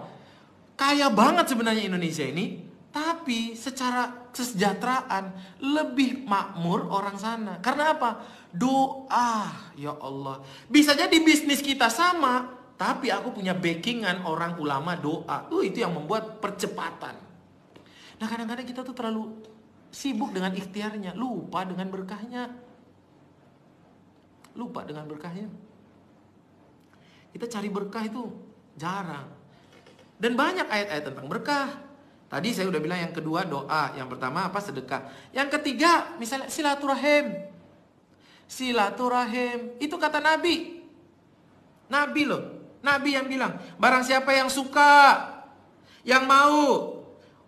Kaya banget sebenarnya Indonesia ini. Tapi secara kesejahteraan lebih makmur orang sana. Karena apa? Doa. Ya Allah. Bisa jadi bisnis kita sama, tapi aku punya backingan orang ulama doa. Itu yang membuat percepatan. Nah kadang-kadang kita tuh terlalu sibuk dengan ikhtiarnya, lupa dengan berkahnya. Kita cari berkah itu jarang. Dan banyak ayat-ayat tentang berkah. Tadi saya udah bilang yang kedua doa, yang pertama sedekah. Yang ketiga misalnya silaturahim. Silaturahim. Itu kata Nabi. Nabi loh. Nabi yang bilang, barang siapa yang suka, yang mau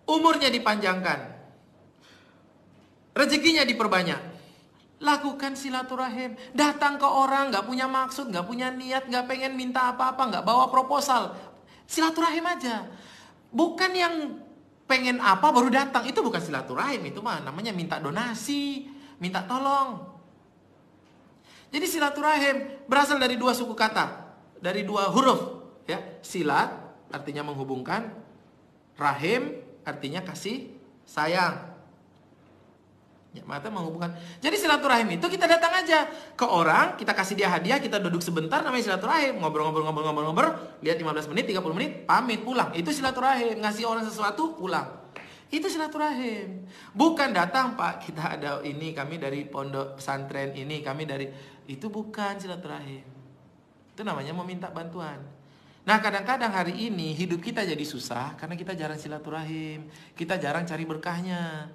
umurnya dipanjangkan, rezekinya diperbanyak, lakukan silaturahim. Datang ke orang gak punya maksud, gak punya niat, gak pengen minta apa-apa, gak bawa proposal. Silaturahim aja. Bukan yang pengen apa baru datang. Itu bukan silaturahim. Itu mah namanya minta donasi, minta tolong. Jadi silaturahim berasal dari dua suku kata, dari dua huruf, ya. Silat artinya menghubungkan, rahim artinya kasih sayang. Ya, mata menghubungkan. Jadi silaturahim itu kita datang aja ke orang, kita kasih dia hadiah, kita duduk sebentar, namanya silaturahim. Ngobrol, lihat 15 menit, 30 menit, pamit pulang. Itu silaturahim, ngasih orang sesuatu, pulang. Itu silaturahim. Bukan datang, Pak, kita ada ini, kami dari pondok pesantren ini, kami dari, itu bukan silaturahim. Itu namanya meminta bantuan. Nah, kadang-kadang hari ini hidup kita jadi susah karena kita jarang silaturahim. Kita jarang cari berkahnya.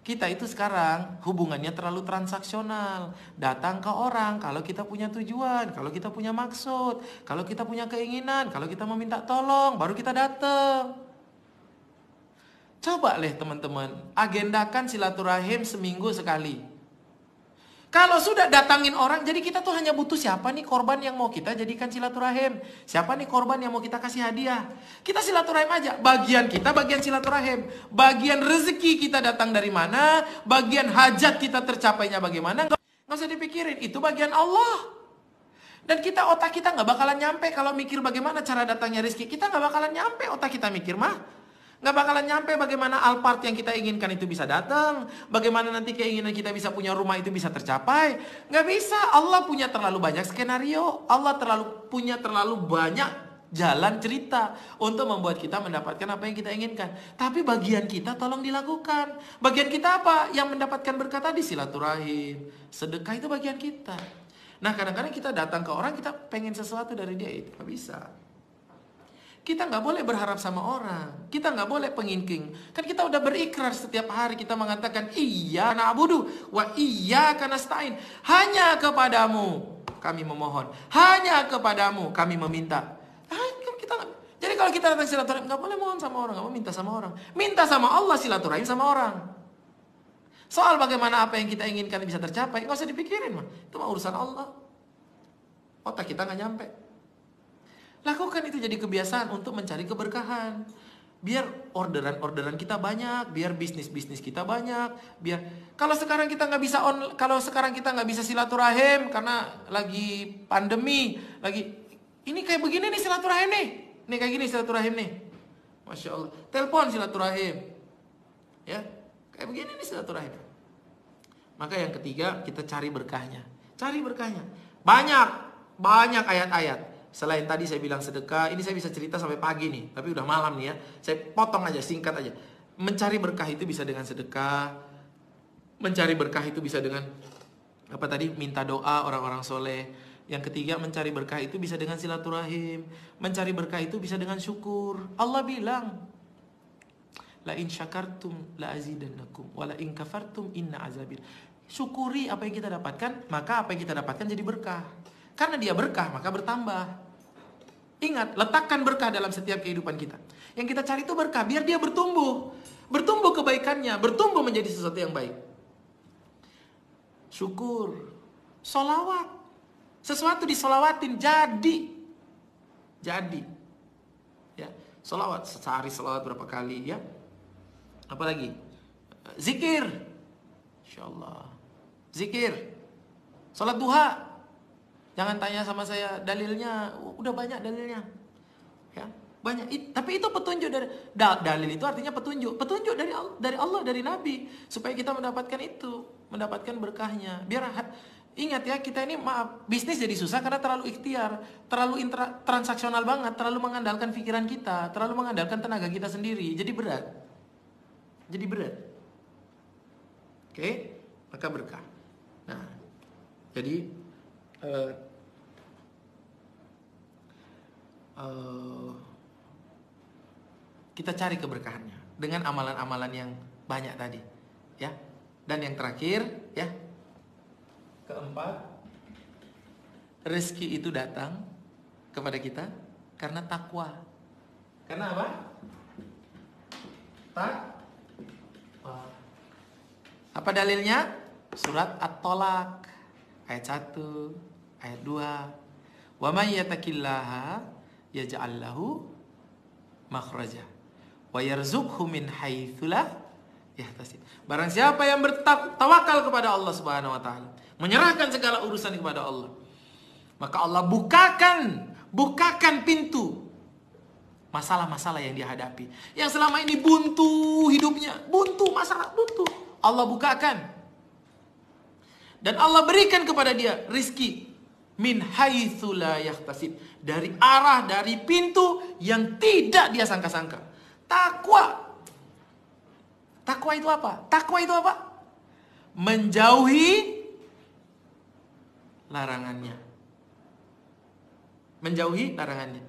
Kita itu sekarang hubungannya terlalu transaksional. Datang ke orang kalau kita punya tujuan, kalau kita punya maksud, kalau kita punya keinginan, kalau kita meminta tolong, baru kita datang. Coba deh teman-teman, agendakan silaturahim seminggu sekali. Kalau sudah datangin orang, jadi kita tuh hanya butuh siapa nih korban yang mau kita jadikan silaturahim. Siapa nih korban yang mau kita kasih hadiah. Kita silaturahim aja. Bagian kita, bagian silaturahim. Bagian rezeki kita datang dari mana. Bagian hajat kita tercapainya bagaimana. Nggak usah dipikirin, itu bagian Allah. Dan kita, otak kita nggak bakalan nyampe kalau mikir bagaimana cara datangnya rezeki. Kita nggak bakalan nyampe, otak kita mikir mah. Nggak bakalan nyampe bagaimana Alphard yang kita inginkan itu bisa datang. Bagaimana nanti keinginan kita bisa punya rumah itu bisa tercapai. Nggak bisa. Allah punya terlalu banyak skenario. Allah punya terlalu banyak jalan cerita untuk membuat kita mendapatkan apa yang kita inginkan. Tapi bagian kita tolong dilakukan. Bagian kita apa? Yang mendapatkan berkat tadi, silaturahim, sedekah, itu bagian kita. Nah, kadang-kadang kita datang ke orang, kita pengen sesuatu dari dia, itu nggak bisa. Kita nggak boleh berharap sama orang. Kita nggak boleh pengingking. Kan kita udah berikrar setiap hari, kita mengatakan iya na'budu wa iyyaka nasta'in. Hanya kepadamu kami memohon. Hanya kepadamu kami meminta. Jadi kalau kita datang silaturahim, nggak boleh mohon sama orang, nggak mau minta sama orang. Minta sama Allah, silaturahim sama orang. Soal bagaimana apa yang kita inginkan bisa tercapai, nggak usah dipikirin mah. Itu mah urusan Allah. Otak kita nggak nyampe. Lakukan itu jadi kebiasaan untuk mencari keberkahan. Biar orderan kita banyak, biar bisnis kita banyak, biar kalau sekarang kita nggak bisa silaturahim karena lagi pandemi, lagi ini kayak begini nih silaturahim nih. Nih kayak gini silaturahim nih. Masya Allah. Telepon silaturahim. Ya, kayak begini nih silaturahim. Maka yang ketiga, kita cari berkahnya. Cari berkahnya. Banyak ayat-ayat. Selain tadi saya bilang sedekah, ini saya bisa cerita sampai pagi nih, tapi udah malam nih ya. Saya potong aja, singkat aja. Mencari berkah itu bisa dengan sedekah. Mencari berkah itu bisa dengan apa tadi? Minta doa orang-orang soleh. Yang ketiga, mencari berkah itu bisa dengan silaturahim. Mencari berkah itu bisa dengan syukur. Allah bilang, la in syakartum la azidannakum wa la in kafartum inna azabi. Syukuri apa yang kita dapatkan, maka apa yang kita dapatkan jadi berkah. Karena dia berkah, maka bertambah. Ingat, letakkan berkah dalam setiap kehidupan kita. Yang kita cari itu berkah, biar dia bertumbuh. Bertumbuh kebaikannya, bertumbuh menjadi sesuatu yang baik. Syukur. Sholawat. Sesuatu disolawatin, jadi. Ya, sholawat. Sehari sholawat berapa kali ya. Apalagi? Zikir. Insyaallah. Zikir. Salat duha. Jangan tanya sama saya dalilnya, udah banyak dalilnya. Ya, banyak. Tapi itu petunjuk dari dalil itu artinya petunjuk dari Allah, dari Nabi, supaya kita mendapatkan itu, mendapatkan berkahnya. Biar ingat ya, kita ini bisnis jadi susah karena terlalu ikhtiar, terlalu transaksional banget, terlalu mengandalkan pikiran kita, terlalu mengandalkan tenaga kita sendiri. Jadi berat. Oke, maka berkah. Nah, jadi kita cari keberkahannya dengan amalan-amalan yang banyak tadi, ya. Dan yang terakhir, ya, keempat, rezeki itu datang kepada kita karena takwa. Karena apa? Takwa. Apa dalilnya? Surat At-Tolak ayat 1, ayat 2. Wa may yattaqillaha yaj'al lahu makhraja wa yarzuqhu min haitsu la yahtasib. Barang siapa yang bertawakal kepada Allah Subhanahu wa taala, menyerahkan segala urusan kepada Allah, maka Allah bukakan pintu masalah-masalah yang dia hadapi. Yang selama ini buntu hidupnya, buntu masalah, buntu. Allah bukakan. Dan Allah berikan kepada dia rizki min haitsu la yahtasib, dari arah, dari pintu yang tidak dia sangka-sangka. Takwa. Takwa itu apa? Takwa itu apa? Menjauhi larangannya. Menjauhi larangannya.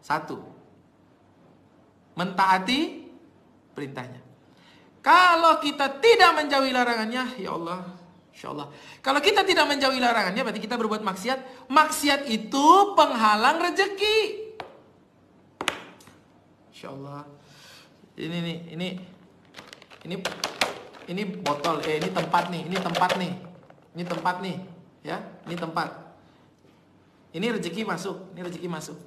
1. Mentaati perintahnya. Kalau kita tidak menjauhi larangannya, ya Allah, insya Allah. Kalau kita tidak menjauhi larangannya, berarti kita berbuat maksiat. Maksiat itu penghalang rezeki. Insya Allah. Ini botol, ini tempat nih, ini tempat nih, ini tempat nih, ya, ini tempat. Ini rezeki masuk, ini rezeki masuk.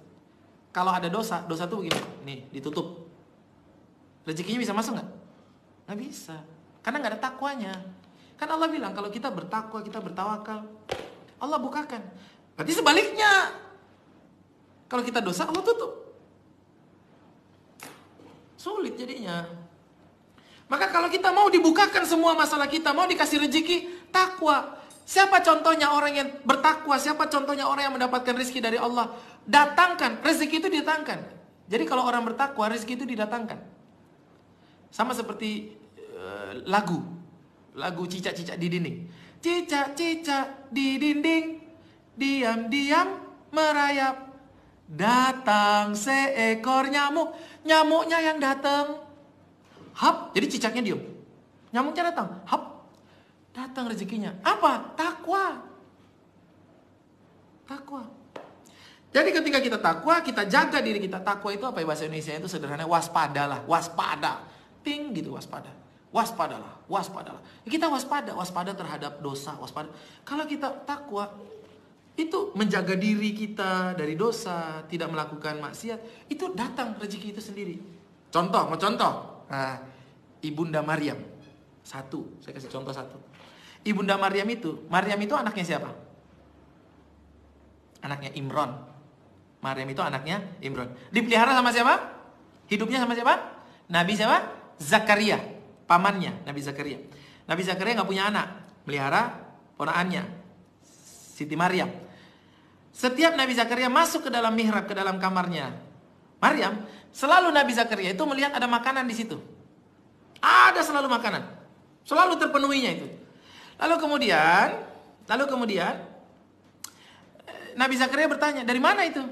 Kalau ada dosa, dosa tuh begini, nih ditutup. Rezekinya bisa masuk nggak? Nggak bisa, karena nggak ada takwanya. Kan Allah bilang kalau kita bertakwa, kita bertawakal, Allah bukakan. Berarti sebaliknya, kalau kita dosa, Allah tutup. Sulit jadinya. Maka kalau kita mau dibukakan semua masalah kita, mau dikasih rezeki, takwa. Siapa contohnya orang yang bertakwa? Siapa contohnya orang yang mendapatkan rezeki dari Allah? Datangkan, rezeki itu didatangkan. Jadi kalau orang bertakwa, rezeki itu didatangkan. Sama seperti lagu cicak-cicak di dinding. Cicak-cicak di dinding, diam-diam merayap. Datang seekor nyamuk, nyamuknya yang datang. Hap, jadi cicaknya diam. Nyamuknya datang, hap. Datang rezekinya. Apa? Takwa. Takwa. Jadi ketika kita takwa, kita jaga diri kita. Takwa itu apa ya bahasa Indonesia itu sederhana, waspadalah, waspada. Ting gitu, waspada. Waspadalah, waspadalah. Kita waspada terhadap dosa, waspada. Kalau kita takwa, itu menjaga diri kita dari dosa, tidak melakukan maksiat, itu datang rezeki itu sendiri. Contoh, mau contoh. Nah, Ibunda Maryam. Saya kasih contoh satu. Ibunda Maryam itu anaknya siapa? Anaknya Imron. Maryam itu anaknya Imron. Dipelihara sama siapa? Hidupnya sama siapa? Nabi siapa? Zakaria, pamannya Nabi Zakaria. Nabi Zakaria nggak punya anak, melihara ponakannya Siti Maryam. Setiap Nabi Zakaria masuk ke dalam mihrab, ke dalam kamarnya Maryam, selalu Nabi Zakaria itu melihat ada makanan di situ. Ada selalu makanan, selalu terpenuhinya itu. Lalu kemudian Nabi Zakaria bertanya, dari mana itu?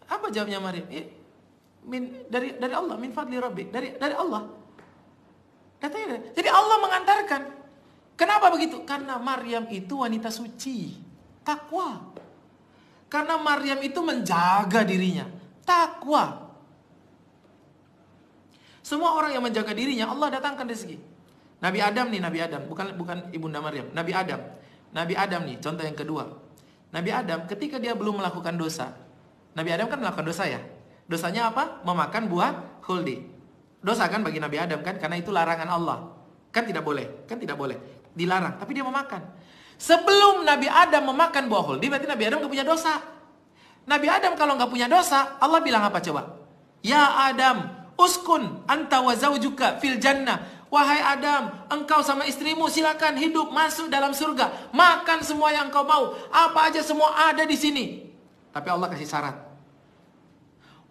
Apa jawabnya Maryam? Dari Allah, min fadli rabbik, dari Allah. Katanya, jadi Allah mengantarkan. Kenapa begitu? Karena Maryam itu wanita suci, takwa. Karena Maryam itu menjaga dirinya, takwa. Semua orang yang menjaga dirinya, Allah datangkan rezeki. Nabi Adam, bukan Ibunda Maryam. Nabi Adam nih, contoh yang kedua. Nabi Adam ketika dia belum melakukan dosa. Nabi Adam kan melakukan dosa ya. Dosanya apa? Memakan buah khuldi. Dosa kan bagi Nabi Adam kan, karena itu larangan Allah. Kan tidak boleh, dilarang, tapi dia memakan. Sebelum Nabi Adam memakan buah khuldi, berarti Nabi Adam gak punya dosa. Nabi Adam kalau gak punya dosa, Allah bilang apa coba? Ya Adam, uskun anta wa zawjuka fil jannah. Wahai Adam, engkau sama istrimu silakan hidup masuk dalam surga. Makan semua yang engkau mau. Apa aja semua ada di sini. Tapi Allah kasih syarat.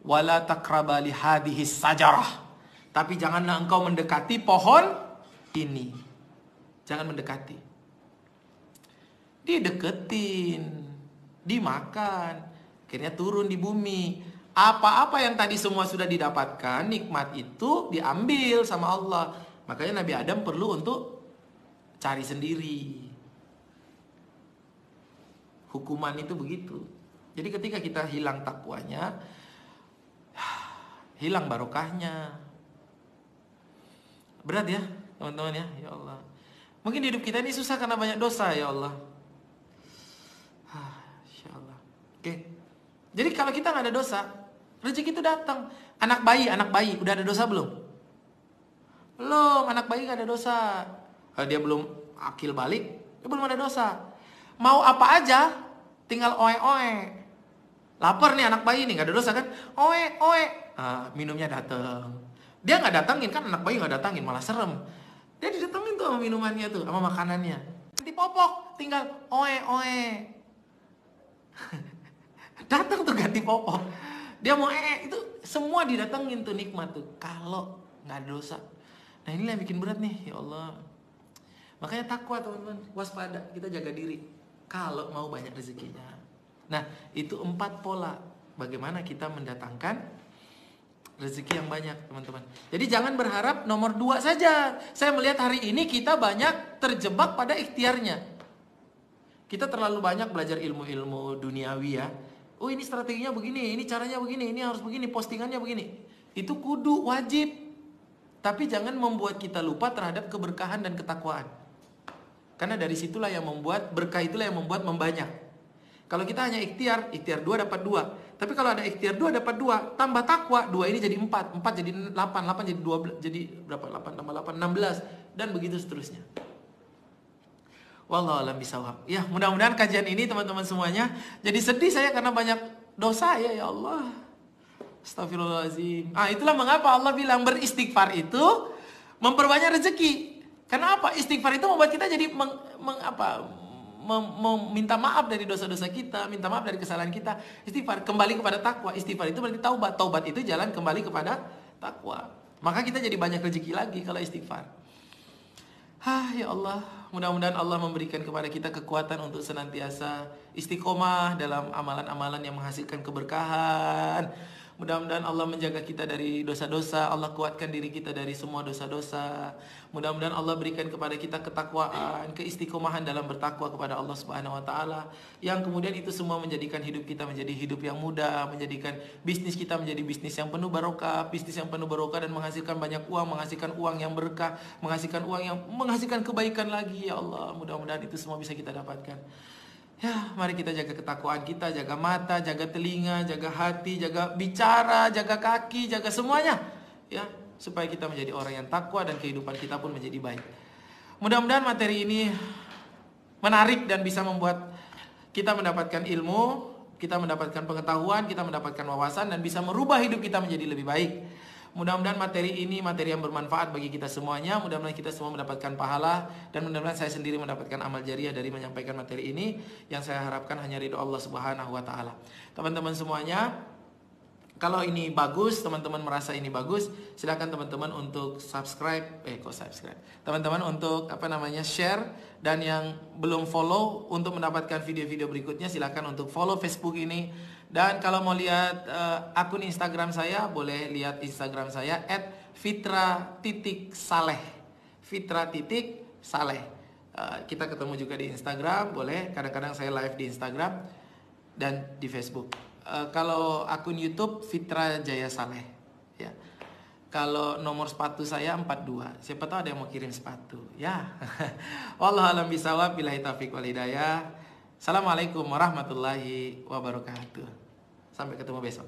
Wala taqraba li hadhihi sajarah. Tapi janganlah engkau mendekati pohon ini. Jangan mendekati. Dideketin, dimakan, akhirnya turun di bumi. Apa-apa yang tadi semua sudah didapatkan, nikmat itu diambil sama Allah. Makanya Nabi Adam perlu untuk cari sendiri. hukuman itu begitu. Jadi ketika kita hilang takwanya, hilang barokahnya. Berat ya teman-teman ya. Ya Allah, mungkin hidup kita ini susah karena banyak dosa ya Allah. Insya Allah. Oke. Jadi kalau kita nggak ada dosa, rezeki itu datang. Anak bayi udah ada dosa belum? Belum. Anak bayi nggak ada dosa. Dia belum akil balik, dia belum ada dosa. Mau apa aja, tinggal oe-oe. Lapar nih anak bayi nih, nggak ada dosa kan? Oe-oe. Minumnya datang. Dia nggak datangin kan, anak bayi nggak datangin, malah serem. Dia didatengin tuh sama minumannya tuh, sama makanannya. Nanti popok, tinggal oe-oe. Datang tuh ganti popok. Dia mau itu semua didatengin tuh, nikmat tuh. Kalau nggak ada dosa. Nah inilah yang bikin berat nih, ya Allah. Makanya takwa teman-teman, waspada, kita jaga diri. Kalau mau banyak rezekinya. Nah itu 4 pola bagaimana kita mendatangkan rezeki yang banyak teman-teman. Jadi jangan berharap nomor 2 saja. Saya melihat hari ini kita banyak terjebak pada ikhtiarnya. Kita terlalu banyak belajar ilmu-ilmu duniawi ya. Oh ini strateginya begini, ini caranya begini, ini harus begini, postingannya begini. Itu kudu, wajib. Tapi jangan membuat kita lupa terhadap keberkahan dan ketakwaan. Karena dari situlah yang membuat, berkah itulah yang membuat membanyak. Kalau kita hanya ikhtiar 2 dapat 2. Tapi kalau ada ikhtiar 2 dapat 2, tambah takwa, 2 ini jadi 4, 4 jadi 8, 8 jadi 12, jadi berapa? 8 tambah 8, 16, dan begitu seterusnya. Wallahu a'lam bishawab. Ya, mudah-mudahan kajian ini teman-teman semuanya jadi sedih saya karena banyak dosa ya Allah. Astagfirullahaladzim. Itulah mengapa Allah bilang beristighfar itu memperbanyak rezeki. Karena apa? Istighfar itu membuat kita jadi meminta maaf dari dosa-dosa kita, minta maaf dari kesalahan kita. Istighfar kembali kepada takwa. Istighfar itu berarti taubat. Taubat itu jalan kembali kepada takwa. Maka kita jadi banyak rezeki lagi kalau istighfar. Ya Allah, mudah-mudahan Allah memberikan kepada kita kekuatan untuk senantiasa istiqomah dalam amalan-amalan yang menghasilkan keberkahan. Mudah-mudahan Allah menjaga kita dari dosa-dosa. Allah kuatkan diri kita dari semua dosa-dosa. Mudah-mudahan Allah berikan kepada kita ketakwaan, keistiqomahan dalam bertakwa kepada Allah Subhanahu wa taala, yang kemudian itu semua menjadikan hidup kita menjadi hidup yang mudah, menjadikan bisnis kita menjadi bisnis yang penuh barokah, bisnis yang penuh barokah dan menghasilkan banyak uang, menghasilkan uang yang berkah, menghasilkan uang yang menghasilkan kebaikan lagi ya Allah. Mudah-mudahan itu semua bisa kita dapatkan. Ya, mari kita jaga ketakwaan kita, jaga mata, jaga telinga, jaga hati, jaga bicara, jaga kaki, jaga semuanya. Ya, supaya kita menjadi orang yang takwa dan kehidupan kita pun menjadi baik. Mudah-mudahan materi ini menarik dan bisa membuat kita mendapatkan ilmu, kita mendapatkan pengetahuan, kita mendapatkan wawasan dan bisa merubah hidup kita menjadi lebih baik. Mudah-mudahan materi ini materi yang bermanfaat bagi kita semuanya. Mudah-mudahan kita semua mendapatkan pahala, dan mudah-mudahan saya sendiri mendapatkan amal jariah dari menyampaikan materi ini, yang saya harapkan hanya ridho Allah Subhanahu wa taala. Teman-teman semuanya, kalau ini bagus, teman-teman merasa ini bagus, silakan teman-teman untuk subscribe, teman-teman untuk share, dan yang belum follow untuk mendapatkan video-video berikutnya silakan untuk follow Facebook ini. Dan kalau mau lihat akun Instagram saya, boleh lihat Instagram saya @fitra.saleh. Fitra.saleh. Kita ketemu juga di Instagram, boleh. Kadang-kadang saya live di Instagram dan di Facebook. Kalau akun YouTube Fitra Jaya Saleh. Ya. Kalau nomor sepatu saya 42. Siapa tahu ada yang mau kirim sepatu. Ya. Wallahu a'lam bishawab. Billahi taufiq wal hidayah. Assalamualaikum warahmatullahi wabarakatuh. Sampai ketemu besok.